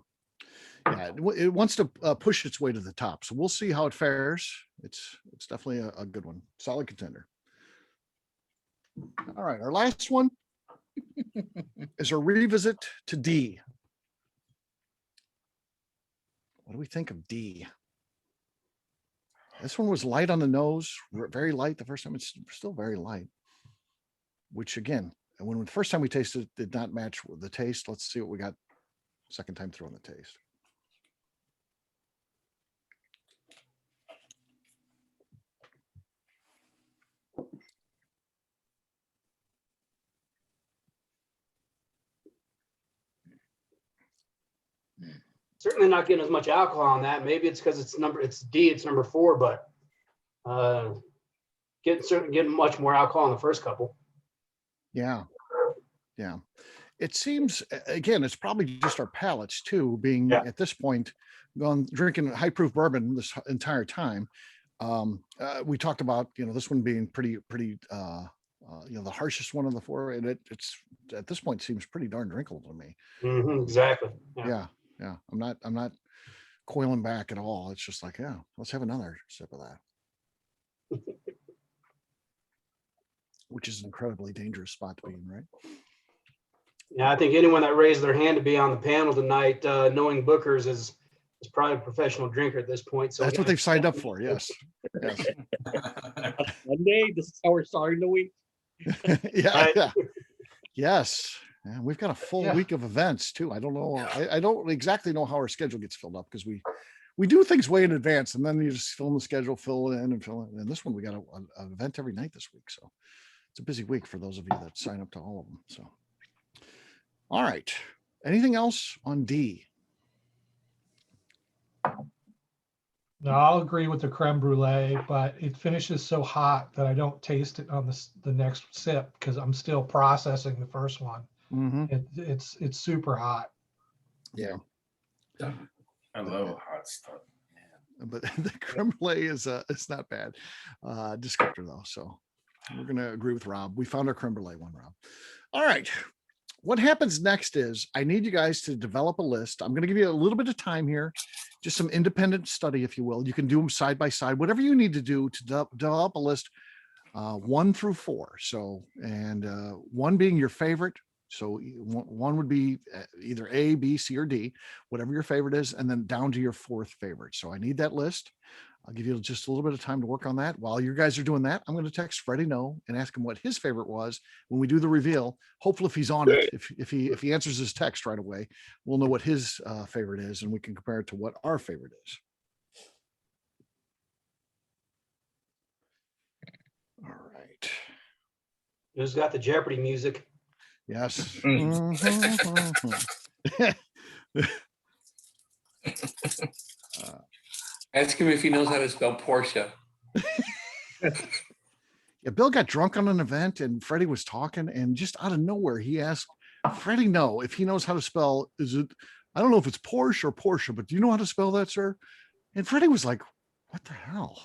Yeah, it wants to push its way to the top. So we'll see how it fares. It's definitely a good one. Solid contender. All right, our last one is a revisit to D. What do we think of D? This one was light on the nose, very light the first time. It's still very light, which again, when the first time we tasted it did not match the taste. Let's see what we got second time through on the taste. Certainly not getting as much alcohol on that. Maybe it's because it's D, it's number 4, but getting much more alcohol in the first couple. Yeah. Yeah. It seems, again, it's probably just our palates too, being at this point drinking high proof bourbon this entire time. We talked about, this one being pretty, the harshest one of the 4, and it's at this point seems pretty darn drinkable to me. Exactly. Yeah. Yeah. I'm not coiling back at all. It's just like, yeah, let's have another sip of that. Which is an incredibly dangerous spot to be in, right? Yeah, I think anyone that raised their hand to be on the panel tonight, knowing Booker's is probably a professional drinker at this point. So that's what they've signed up for. Yes. Yes. Monday, this is how we're starting the week. Yeah. Yes. Yeah, we've got a full week of events too. I don't know. I don't exactly know how our schedule gets filled up because we do things way in advance and then you just fill in the schedule, fill it in and fill it. And this one, we got an event every night this week. So it's a busy week for those of you that sign up to all of them. So, all right. Anything else on D? No, I'll agree with the creme brulee, but it finishes so hot that I don't taste it on the next sip because I'm still processing the first one. Mm-hmm. It's super hot. Yeah. I love hot stuff. But the creme brulee is it's not bad descriptor though. So we're going to agree with Rob. We found our creme brulee one, Rob. All right. What happens next is I need you guys to develop a list. I'm going to give you a little bit of time here, just some independent study, if you will. You can do them side by side, whatever you need to do to develop a list 1 through 4. So, and 1 being your favorite. So 1 would be either A, B, C, or D, whatever your favorite is, and then down to your 4th favorite. So I need that list. I'll give you just a little bit of time to work on that. While you guys are doing that, I'm going to text Freddie No and ask him what his favorite was when we do the reveal. Hopefully, if he's on it, if he answers his text right away, we'll know what his favorite is, and we can compare it to what our favorite is. All right. Who's got the Jeopardy music? Yes. Ask him if he knows how to spell Portia. Yeah, Bill got drunk on an event and Freddie was talking, and just out of nowhere, he asked Freddie, no, if he knows how to spell, is it, I don't know if it's Porsche or Porsche, but do you know how to spell that, sir? And Freddie was like, what the hell?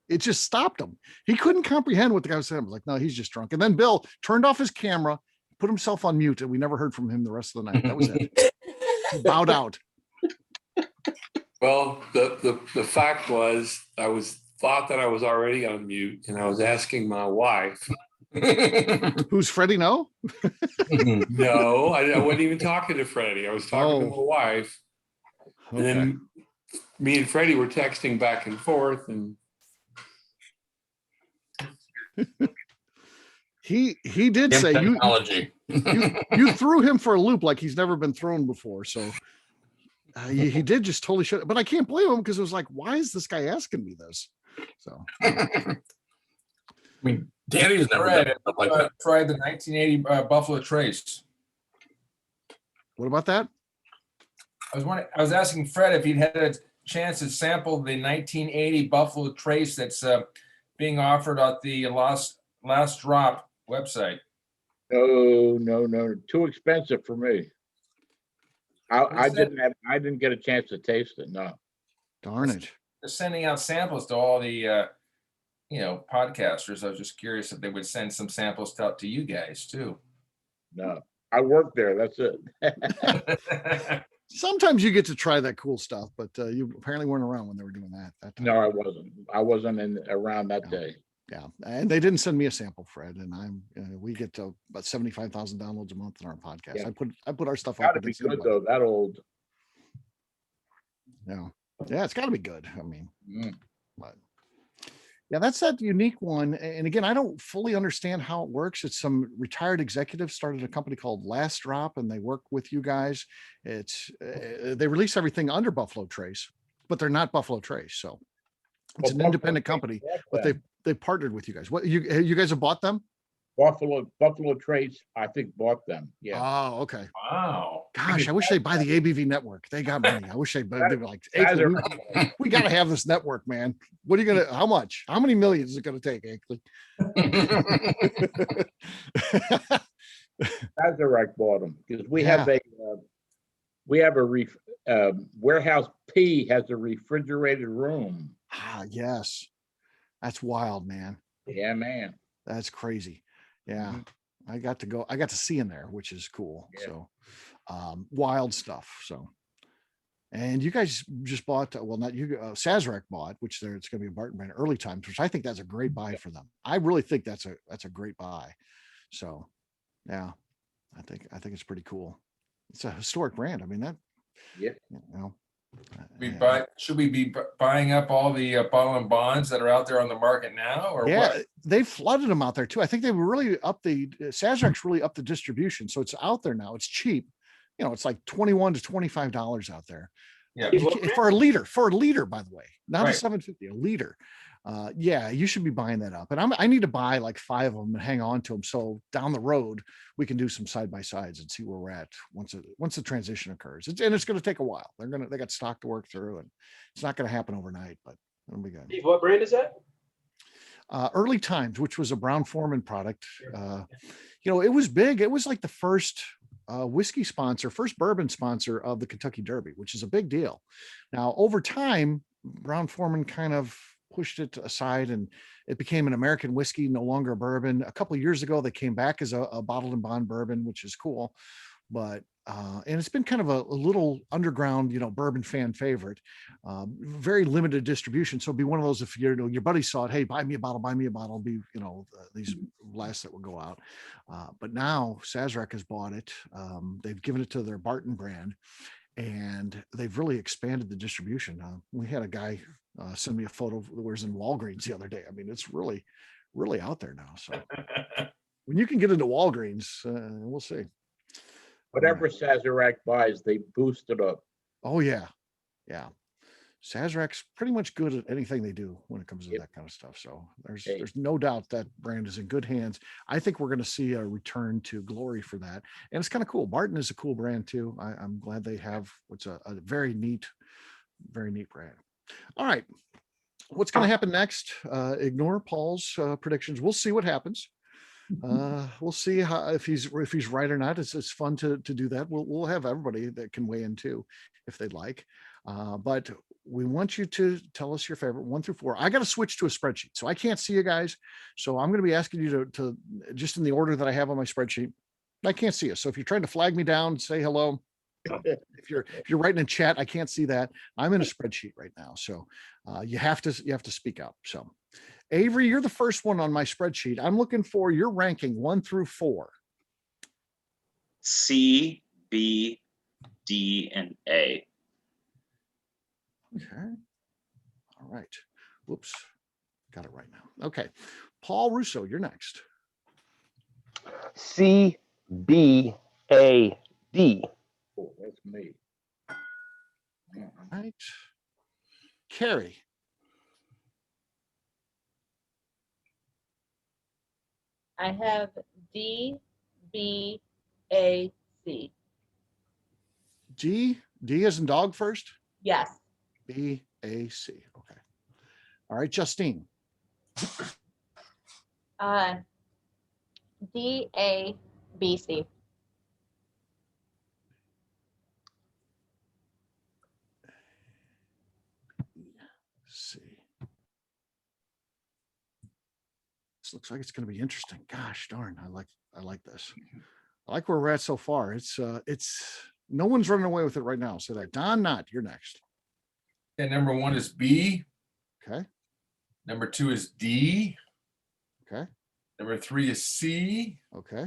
It just stopped him. He couldn't comprehend what the guy was saying. I was like, no, he's just drunk. And then Bill turned off his camera, put himself on mute, and we never heard from him the rest of the night. That was it. He bowed out. Well, the fact was, thought that I was already on mute, and I was asking my wife. Who's Freddie? No, no, I wasn't even talking to Freddie. I was talking to my wife, and Okay. then me and Freddie were texting back and forth, and he did say technology. you threw him for a loop like he's never been thrown before. So he did just totally shut. But I can't blame him because it was like, why is this guy asking me this? So I mean, Danny's never Fred, done stuff like that. tried the 1980 Buffalo Trace. What about that? I was asking Fred if he'd had a chance to sample the 1980 Buffalo Trace that's being offered at the Last Drop website. No, too expensive for me. I didn't get a chance to taste it. No. Darn it. They're sending out samples to all the podcasters. I was just curious if they would send some samples out to you guys too. No, I work there. That's it. Sometimes you get to try that cool stuff, but you apparently weren't around when they were doing that time. No, I wasn't. I wasn't around that day. Yeah, and they didn't send me a sample, Fred. And we get to about 75,000 downloads a month in our podcast. Yeah. I put our stuff Got up. to be against good anybody. though. That old. Yeah, it's got to be good. I mean, but yeah, that's that unique one. And again, I don't fully understand how it works. It's some retired executive started a company called Last Drop, and they work with you guys. It's they release everything under Buffalo Trace, but they're not Buffalo Trace. So it's an independent company, but they partnered with you guys. What you guys have bought them? Buffalo Trace, I think, bought them. Yeah. Oh, okay. Wow. Gosh, I wish they'd buy the ABV Network. They got money. I wish they were like, Akley, we got to have this network, man. What are you gonna? How much? How many millions is it gonna take, Akley? Sazerac bought them because we have a warehouse P has a refrigerated room. Ah, yes, that's wild, man. Yeah, man. That's crazy. Yeah. I got to see in there, which is cool. Yeah. So wild stuff. So, and you guys just bought, well, not you, Sazerac bought, which it's going to be a Barton brand early times, which I think that's a great buy for them. I really think that's a great buy. So yeah, I think it's pretty cool. It's a historic brand. I mean, that, yeah, Should we be buying up all the bottle and bonds that are out there on the market now, or what? They flooded them out there too. I think they were really Sazerac's really up the distribution, so it's out there now. It's cheap, it's like $21 to $25 out there. Yeah, for a liter, by the way, not Right. a 750, a liter. Yeah, you should be buying that up. And I need to buy like 5 of them and hang on to them, so down the road we can do some side by sides and see where we're at once the transition occurs. And it's going to take a while. They got stock to work through, and it's not going to happen overnight, but it'll be good. Steve, what brand is that? Early Times, which was a Brown Forman product. It was big. It was like the first whiskey sponsor, first bourbon sponsor of the Kentucky Derby, which is a big deal. Now, over time, Brown Forman kind of pushed it aside, and it became an American whiskey, no longer a bourbon. A couple of years ago, they came back as a bottled and bond bourbon, which is cool. But and it's been kind of a little underground, bourbon fan favorite. Very limited distribution. So it'd be one of those, if your buddy saw it, hey, buy me a bottle, be these last that will go out. But now Sazerac has bought it. They've given it to their Barton brand, and they've really expanded the distribution. We had a guy send me a photo that was in Walgreens the other day. I mean, it's really, really out there now. So when you can get into Walgreens, we'll see. Whatever Sazerac buys, they boost it up. Oh yeah. Yeah. Sazerac's pretty much good at anything they do when it comes to that kind of stuff. So there's no doubt that brand is in good hands. I think we're going to see a return to glory for that. And it's kind of cool. Barton is a cool brand too. I'm glad they have what's a very neat brand. All right. What's going to happen next? Ignore Paul's predictions. We'll see what happens. We'll see how if he's right or not. It's fun to do that. We'll have everybody that can weigh in too, if they'd like. But we want you to tell us your favorite 1 through 4. I got to switch to a spreadsheet, so I can't see you guys. So I'm going to be asking you to just in the order that I have on my spreadsheet. I can't see you. So if you're trying to flag me down, say hello. If you're writing in chat, I can't see that. I'm in a spreadsheet right now, so you have to speak up. So, Avery, you're the first one on my spreadsheet. I'm looking for your ranking 1 through 4. C, B, D, and A. Okay. All right. Whoops. Got it right now. Okay. Paul Russo, you're next. C, B, A, D. Oh, that's me. All right. Carrie. I have D, B, A, C. D as in dog first? Yes. B, A, C. Okay. All right, Justine. D, A, B, C. C. This looks like it's going to be interesting. Gosh darn, I like this. I like where we're at so far. It's no one's running away with it right now. So that Don Knott, you're next. And number 1 is B. Okay. Number 2 is D. Okay. Number 3 is C. Okay.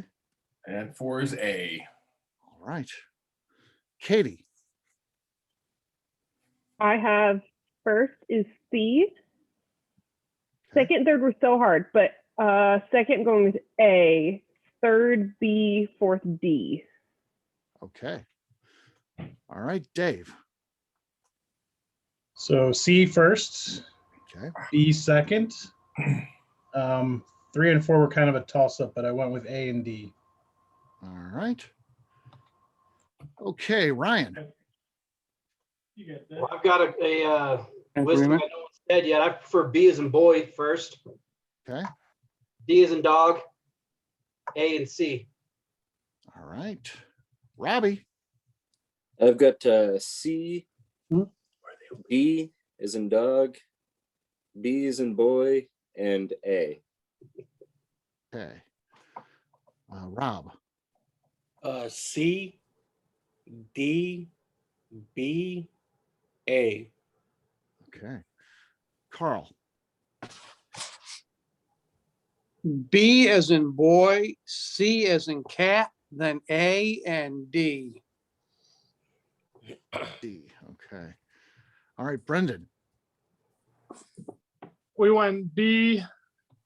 And 4 is A. All right. Katie. I have first is C. Second, third were so hard, but second going with A. Third B, fourth D. Okay. All right, Dave. So C first. Okay. B second. 3 and 4 were kind of a toss up, but I went with A and D. All right. Okay, Ryan. Well, I've got a list. I don't said yet. I prefer B as in boy first. Okay. D as in dog. A and C. All right. Robbie. I've got C, D as in dog, B as in boy, and A. Okay. Rob. C, D, B, A. Okay. Carl. B as in boy, C as in cat, then A and D. D. Okay. All right, Brendan. We went B,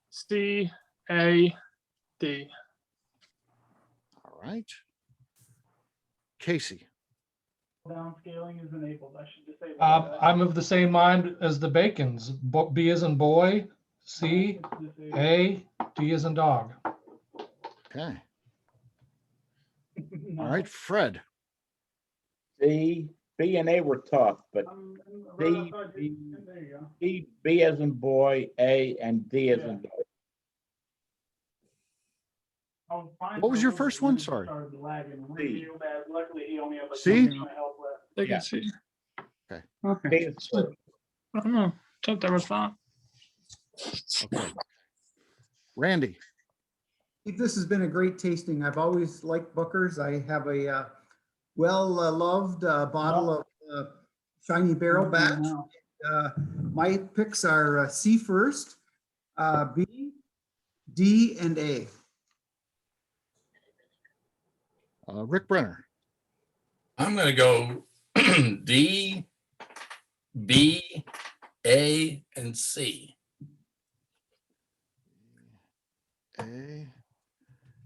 C, A, D. All right. Casey. Downscaling is enabled. I should just say. I'm of the same mind as the Bacons. B as in boy, C, A, D as in dog. Okay. All right, Fred. C, B and A were tough, but B, B as in boy, A, and D as in dog. What was your first one? Sorry. C. C? They can see. Okay. Okay. I don't know. Thought that was fine. Okay. Randy. This has been a great tasting. I've always liked Booker's. I have a well-loved bottle of Shiny Barrel batch. My picks are C first, B, D, and A. Rick Brenner. I'm going to go D, B, A, and C. A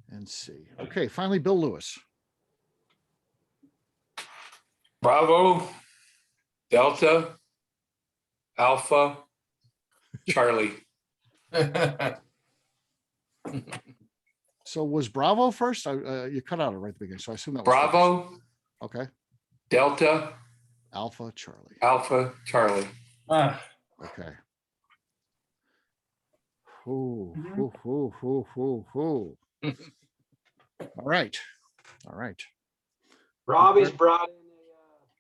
and C. Okay, finally, Bill Lewis. Bravo, Delta, Alpha, Charlie. So was Bravo first? You cut out it right at the beginning, so I assume that was Bravo, first. Okay. Delta, Alpha, Charlie. Alpha, Charlie. Okay. Ooh, ooh, ooh, ooh, ooh, ooh. All right. All right. Robbie's brought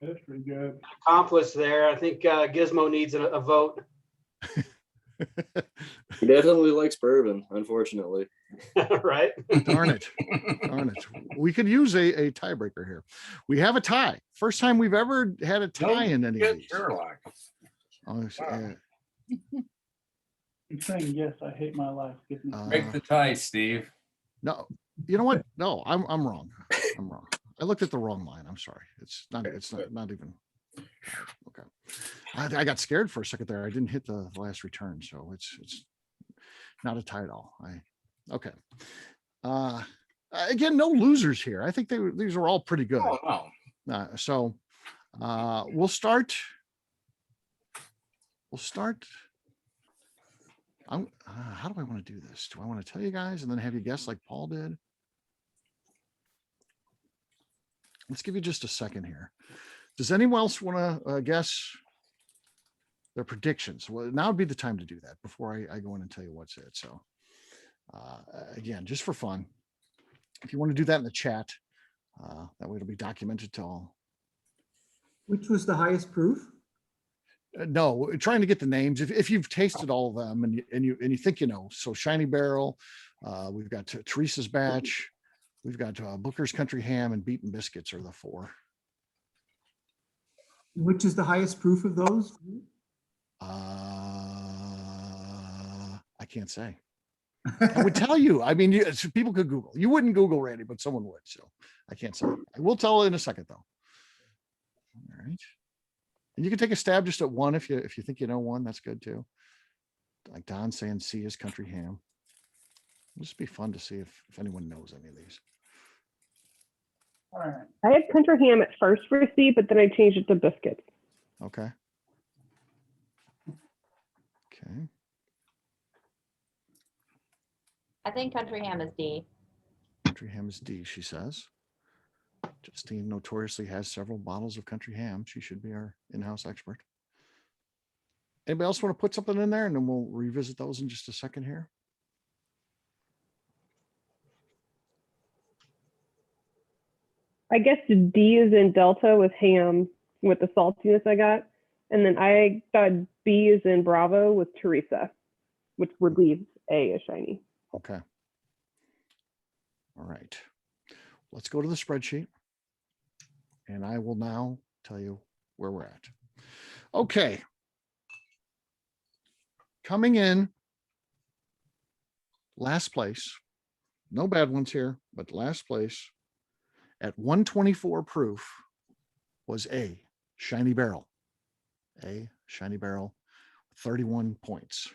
in That's pretty good. an accomplice there. I think Gizmo needs a vote. He definitely likes bourbon, unfortunately. Right? Darn it. Darn it. We could use a tiebreaker here. We have a tie. First time we've ever had a tie in any of these. Sherlock. Oh, I'm saying yes, I hate my life. Break the tie, Steve. no, you know what? No, I'm wrong. I'm wrong. I looked at the wrong line. I'm sorry. It's not even. Okay. I got scared for a second there. I didn't hit the last return, so it's not a tie at all. Okay. Again, no losers here. I think these are all pretty good. Oh, no. So we'll start. How do I want to do this? Do I want to tell you guys and then have you guess like Paul did? Let's give you just a second here. Does anyone else want to guess their predictions? Well, now would be the time to do that before I go in and tell you what's it. So again, just for fun, if you want to do that in the chat, that way it'll be documented to all. Which was the highest proof? No, trying to get the names. If you've tasted all of them and you think you know, so Shiny Barrel, we've got Teresa's Batch, we've got Booker's Country Ham, and Beaten Biscuits are the four. Which is the highest proof of those? I can't say. I would tell you. I mean, people could Google. You wouldn't Google, Randy, but someone would. So I can't say. I will tell in a second, though. All right. And you can take a stab just at one if you think you know one. That's good too. Like Don saying C is Country Ham. It'll just be fun to see if anyone knows any of these. All right. I had country ham at first for C, but then I changed it to biscuits. Okay. Okay. I think country ham is D. Country ham is D, she says. Justine notoriously has several bottles of country ham. She should be our in-house expert. Anybody else want to put something in there? And then we'll revisit those in just a second here. I guess D is in Delta with ham with the saltiness I got. And then I got B is in Bravo with Teresa, which would leave A as shiny. Okay. All right. Let's go to the spreadsheet. And I will now tell you where we're at. Okay. Coming in last place, no bad ones here, but last place at 124 proof was A, Shiny Barrel. A, Shiny Barrel, 31 points.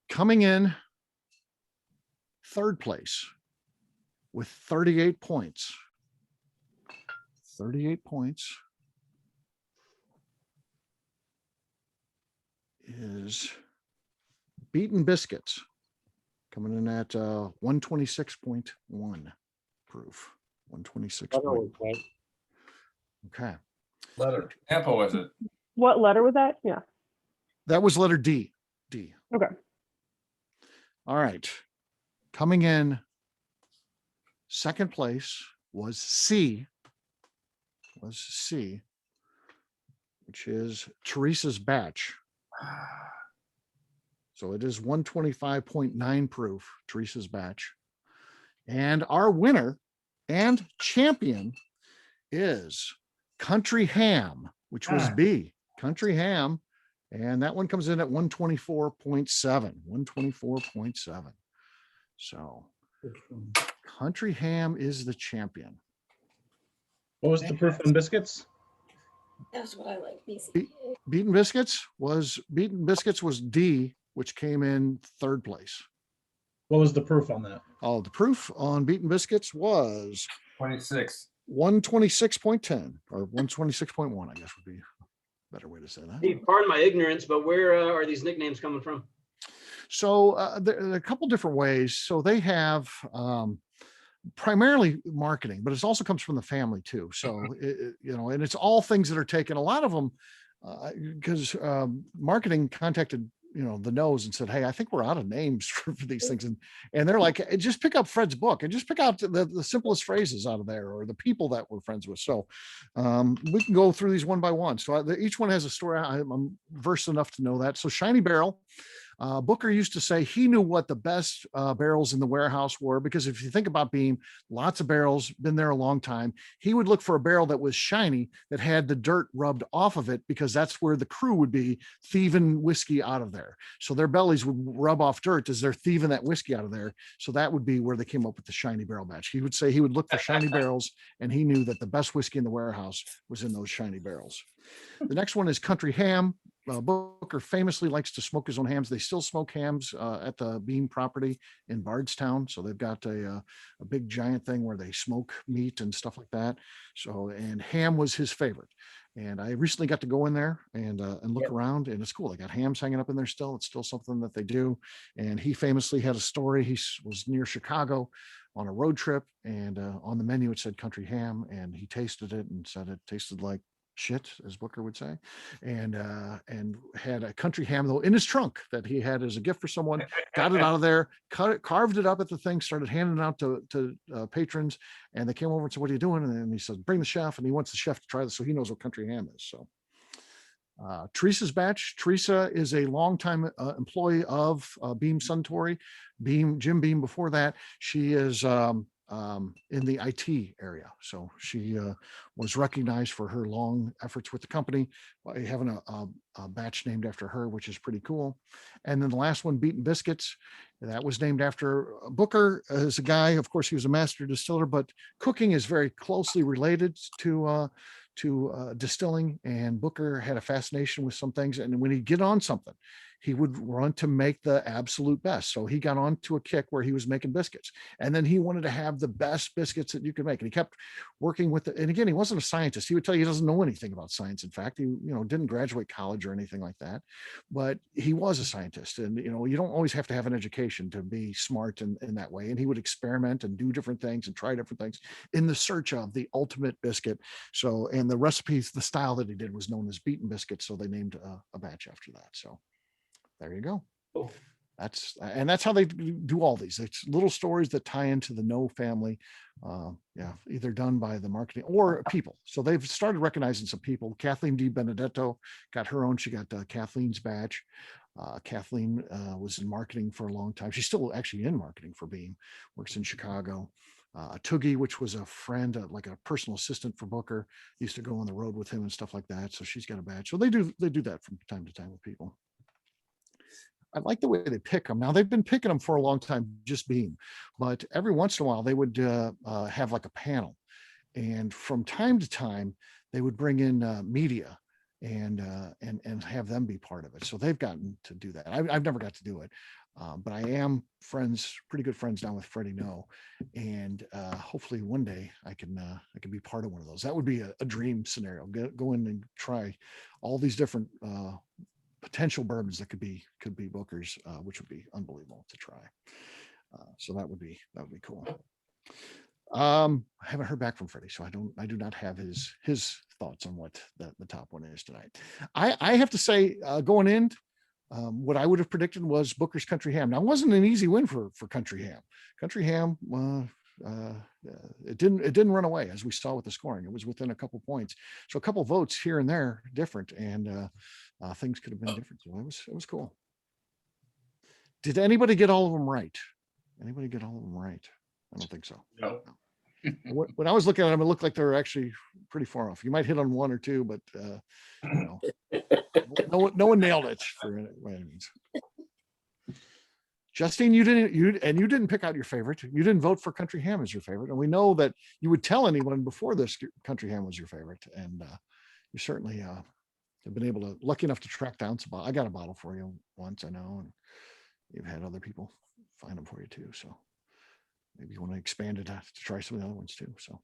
Coming in third place with 38 points. 38 points is Beaten Biscuits, coming in at 126.1 proof. 126. Okay. Letter. Tampa was it? What letter was that? Yeah. That was letter D. D. Okay. All right. Coming in second place was C, which is Teresa's Batch. So it is 125.9 proof, Teresa's Batch. And our winner and champion is Country Ham, which was B, Country Ham. And that one comes in at 124.7, 124.7. So Country Ham is the champion. What was the proof on biscuits? That's what I like. BC. Beaten Biscuits was D, which came in third place. What was the proof on that? Oh, the proof on Beaten Biscuits was 26. 126.10 or 126.1, I guess would be a better way to say that. Hey, pardon my ignorance, but where are these nicknames coming from? So there are a couple different ways. So they have primarily marketing, but it also comes from the family too. So, and it's all things that are taken. A lot of them, because marketing contacted, the nose and said, "Hey, I think we're out of names for these things." And they're like, just pick up Fred's book and just pick out the simplest phrases out of there, or the people that we're friends with. So we can go through these one by one. So each one has a story. I'm versed enough to know that. So Shiny Barrel. Booker used to say he knew what the best barrels in the warehouse were, because if you think about Beam, lots of barrels, been there a long time. He would look for a barrel that was shiny, that had the dirt rubbed off of it, because that's where the crew would be thieving whiskey out of there. So their bellies would rub off dirt as they're thieving that whiskey out of there. So that would be where they came up with the Shiny Barrel batch. He would say he would look for shiny barrels, and he knew that the best whiskey in the warehouse was in those shiny barrels. The next one is Country Ham. Booker famously likes to smoke his own hams. They still smoke hams at the Beam property in Bardstown. So they've got a big giant thing where they smoke meat and stuff like that. So, and ham was his favorite. And I recently got to go in there and look around, and it's cool. They got hams hanging up in there still. It's still something that they do. And he famously had a story. He was near Chicago on a road trip, and on the menu it said country ham, and he tasted it and said it tasted like shit, as Booker would say, and had a country ham though in his trunk that he had as a gift for someone. Got it out of there, carved it up at the thing, started handing it out to patrons, and they came over and said, "What are you doing?" And he said, "Bring the chef," and he wants the chef to try this, so he knows what country ham is. So Teresa's batch. Teresa is a longtime employee of Beam Suntory, Jim Beam. Before that, she is in the IT area. So she was recognized for her long efforts with the company by having a batch named after her, which is pretty cool. And then the last one, Beaten Biscuits, that was named after Booker as a guy. Of course, he was a master distiller, but cooking is very closely related to distilling, and Booker had a fascination with some things. And when he'd get on something, he would run to make the absolute best. So he got on to a kick where he was making biscuits, and then he wanted to have the best biscuits that you could make. And he kept working with it. And again, he wasn't a scientist. He would tell you he doesn't know anything about science. In fact, he didn't graduate college or anything like that, but he was a scientist. And you don't always have to have an education to be smart in that way. And he would experiment and do different things and try different things in the search of the ultimate biscuit. So, and the recipes, the style that he did was known as Beaten Biscuits. So they named a batch after that. So there you go. Cool. That's how they do all these. It's little stories that tie into the No family. Either done by the marketing or people. So they've started recognizing some people. Kathleen D. Benedetto got her own. She got Kathleen's batch. Kathleen was in marketing for a long time. She's still actually in marketing for Beam. Works in Chicago. Toogie, which was a friend, like a personal assistant for Booker, used to go on the road with him and stuff like that. So she's got a batch. So they do that from time to time with people. I like the way they pick them. Now they've been picking them for a long time, just Beam, but every once in a while they would have like a panel, and from time to time they would bring in media and have them be part of it. So they've gotten to do that. I've never got to do it, but I am pretty good friends down with Freddie No, and hopefully one day I can be part of one of those. That would be a dream scenario. Go in and try all these different potential bourbons that could be Booker's, which would be unbelievable to try. So that would be cool. I haven't heard back from Freddie, so I do not have his thoughts on what the top one is tonight. I have to say, going in, what I would have predicted was Booker's Country Ham. Now, it wasn't an easy win for Country Ham. Country Ham, it didn't run away, as we saw with the scoring. It was within a couple points, so a couple votes here and there different, and things could have been different. So it was cool. Did anybody get all of them right? Anybody get all of them right? I don't think so. No. When I was looking at them, it looked like they were actually pretty far off. You might hit on one or two, but no one nailed it for any means. Justine, you didn't pick out your favorite. You didn't vote for Country Ham as your favorite, and we know that you would tell anyone before this Country Ham was your favorite, and you certainly have been lucky enough to track down some. I got a bottle for you once, I know, and you've had other people find them for you too. So maybe you want to expand it to try some of the other ones too. So,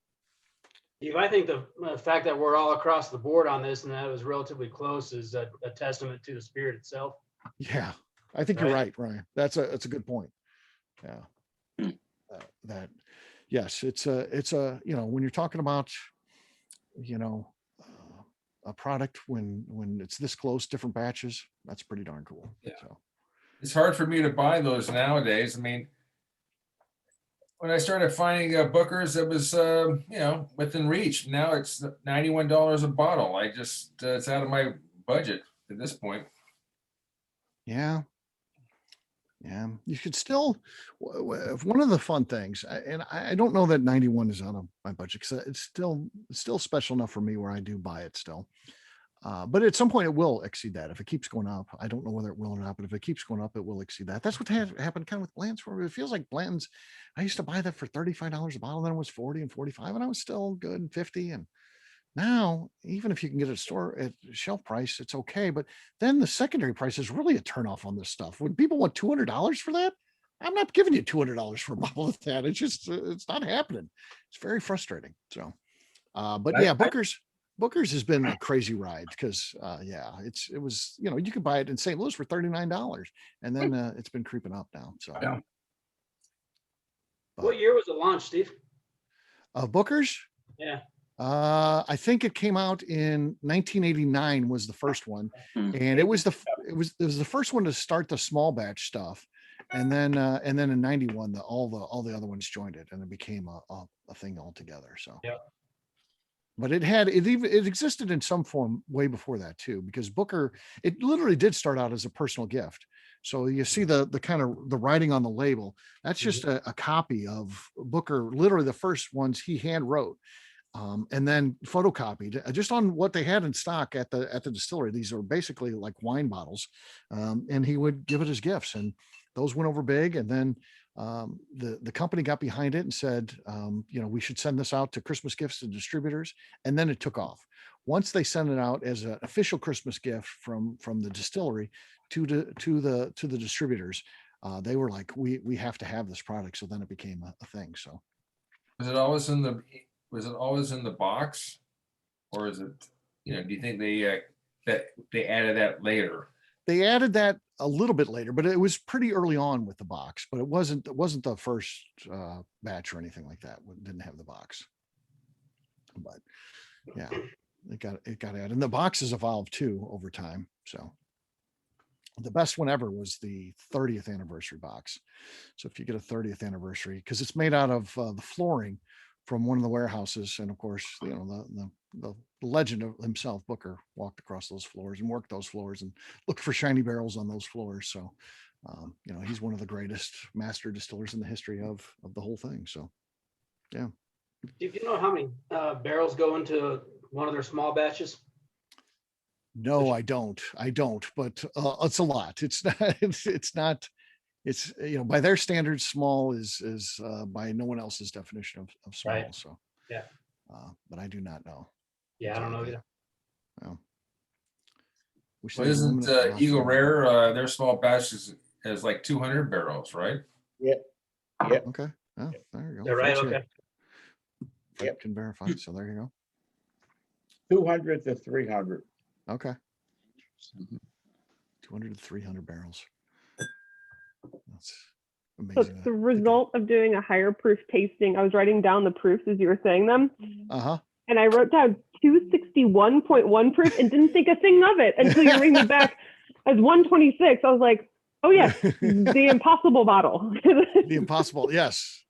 Steve, I think the fact that we're all across the board on this and that it was relatively close is a testament to the spirit itself. Yeah, I think you're right, Ryan. That's a good point. Yeah, yes, it's a when you're talking about a product when it's this close, different batches. That's pretty darn cool. Yeah. So It's hard for me to buy those nowadays. I mean, when I started finding Booker's, it was within reach. Now it's $91 a bottle. I just it's out of my budget at this point. yeah. Yeah, you should still. One of the fun things, and I don't know that 91 is out of my budget because it's still special enough for me where I do buy it still. But at some point it will exceed that if it keeps going up. I don't know whether it will or not, but if it keeps going up, it will exceed that. That's what happened kind of with Blanton's. For me. It feels like Blanton's. I used to buy that for $35 a bottle, then it was 40 and 45, and I was still good and 50. And now, even if you can get a store at shelf price, it's okay. But then the secondary price is really a turnoff on this stuff. When people want $200 for that, I'm not giving you $200 for a bottle of that. It's just, it's not happening. It's very frustrating. So, but yeah, Booker's has been a crazy ride because, it was, you could buy it in St. Louis for $39 and then it's been creeping up now. So, Yeah. What year was it launched, Steve? Booker's? Yeah. I think it came out in 1989 was the first one, and it was the first one to start the small batch stuff, and then in 91 all the other ones joined it and it became a thing altogether. So yeah. But it existed in some form way before that too, because Booker, it literally did start out as a personal gift. So you see the kind of the writing on the label, that's just a copy of Booker, literally the first ones he hand wrote. And then photocopied just on what they had in stock at the distillery. These are basically like wine bottles, and he would give it as gifts, and those went over big. And then the company got behind it and said, we should send this out to Christmas gifts to distributors, and then it took off. Once they sent it out as an official Christmas gift from the distillery to the distributors, they were like, we have to have this product. So then it became a thing. So was it always in the box, or is it, do you think that they added that later? They added that a little bit later, but it was pretty early on with the box, but it wasn't the first batch or anything like that. It didn't have the box, but yeah, it got added. And the boxes evolved too over time. So the best one ever was the 30th anniversary box. So if you get a 30th anniversary, because it's made out of the flooring from one of the warehouses, and of course, the legend of himself, Booker, walked across those floors and worked those floors and looked for shiny barrels on those floors. So, he's one of the greatest master distillers in the history of the whole thing. So, yeah. Do you know how many barrels go into one of their small batches? No, I don't, but it's a lot. It's by their standards, small is by no one else's definition of small. Right. So yeah, but I do not know. Yeah, I don't know either. No. Well, isn't Eagle Rare their small batch is like 200 barrels, right? Yeah. Yeah. Okay. Oh, there you go. They're right. Okay. Yep. Can verify. So there you go. 200 to 300. Okay. 200 to 300 barrels. That's amazing. So the result of doing a higher proof tasting, I was writing down the proofs as you were saying them. And I wrote down 261.1 proof and didn't think a thing of it until you read me back as 126. I was like, oh yeah, the impossible bottle. The impossible, yes.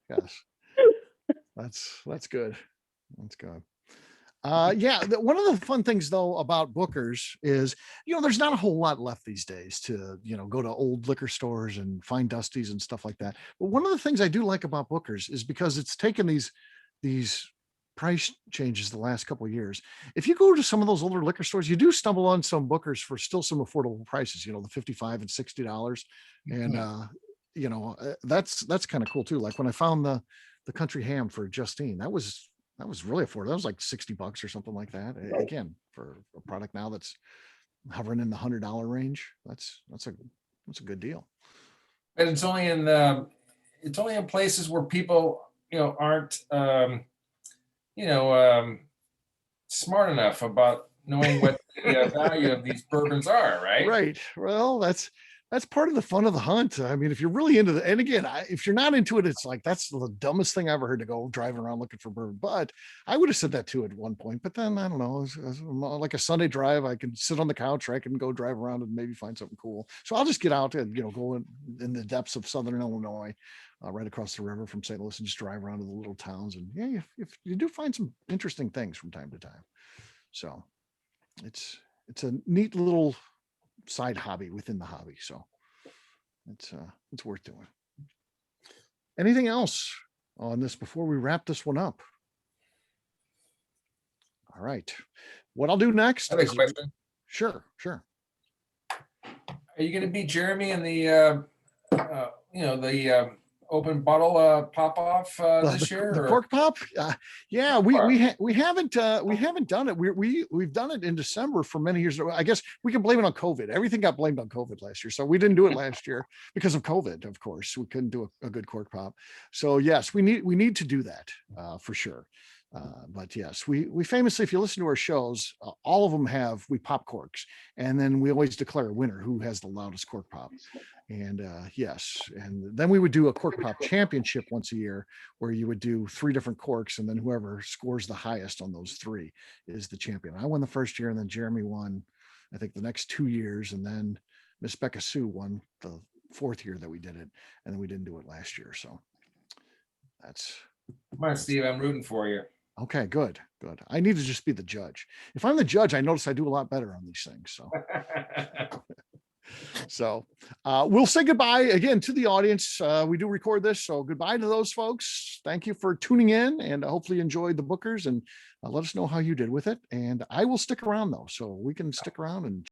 That's good. That's good. One of the fun things though about Booker's is, there's not a whole lot left these days to, go to old liquor stores and find Dusties and stuff like that. But one of the things I do like about Booker's is because it's taken these price changes the last couple of years. If you go to some of those older liquor stores, you do stumble on some Booker's for still some affordable prices, the $55 and $60. And, that's kind of cool too. Like when I found the country ham for Justine, that was really affordable. That was like $60 or something like that. Again, for a product now that's hovering in the $100 range, that's a good deal. And it's only in places where people aren't smart enough about knowing what the value of these bourbons are, right? Right. Well, that's that's part of the fun of the hunt. I mean, if you're really into the, and again, if you're not into it, it's like, that's the dumbest thing I ever heard, to go driving around looking for bourbon. But I would have said that too at one point, but then I don't know, it's like a Sunday drive. I can sit on the couch, or I can go drive around and maybe find something cool. So I'll just get out and, go in the depths of Southern Illinois, right across the river from St. Louis, and just drive around to the little towns. And yeah, if you do find some interesting things from time to time. So it's a neat little side hobby within the hobby. So it's worth doing. Anything else on this before we wrap this one up? All right. What I'll do next. I have a question. Sure. Are you going to beat Jeremy in the, the open bottle pop off this year? The cork pop? Yeah, we haven't done it. We've done it in December for many years. I guess we can blame it on COVID. Everything got blamed on COVID last year. So we didn't do it last year because of COVID, of course. We couldn't do a good cork pop. So yes, we need to do that for sure. But yes, we famously, if you listen to our shows, all of them we pop corks, and then we always declare a winner who has the loudest cork pop. And yes, and then we would do a cork pop championship once a year, where you would do 3 different corks, and then whoever scores the highest on those 3 is the champion. I won the first year, and then Jeremy won, I think, the next 2 years, and then Miss Becca Sue won the 4th year that we did it, and then we didn't do it last year. So that's. Come on, Steve, I'm rooting for you. Okay, good. I need to just be the judge. If I'm the judge, I notice I do a lot better on these things. So, we'll say goodbye again to the audience. We do record this, so goodbye to those folks. Thank you for tuning in, and hopefully you enjoyed the Bookers, and let us know how you did with it. And I will stick around though, so we can stick around and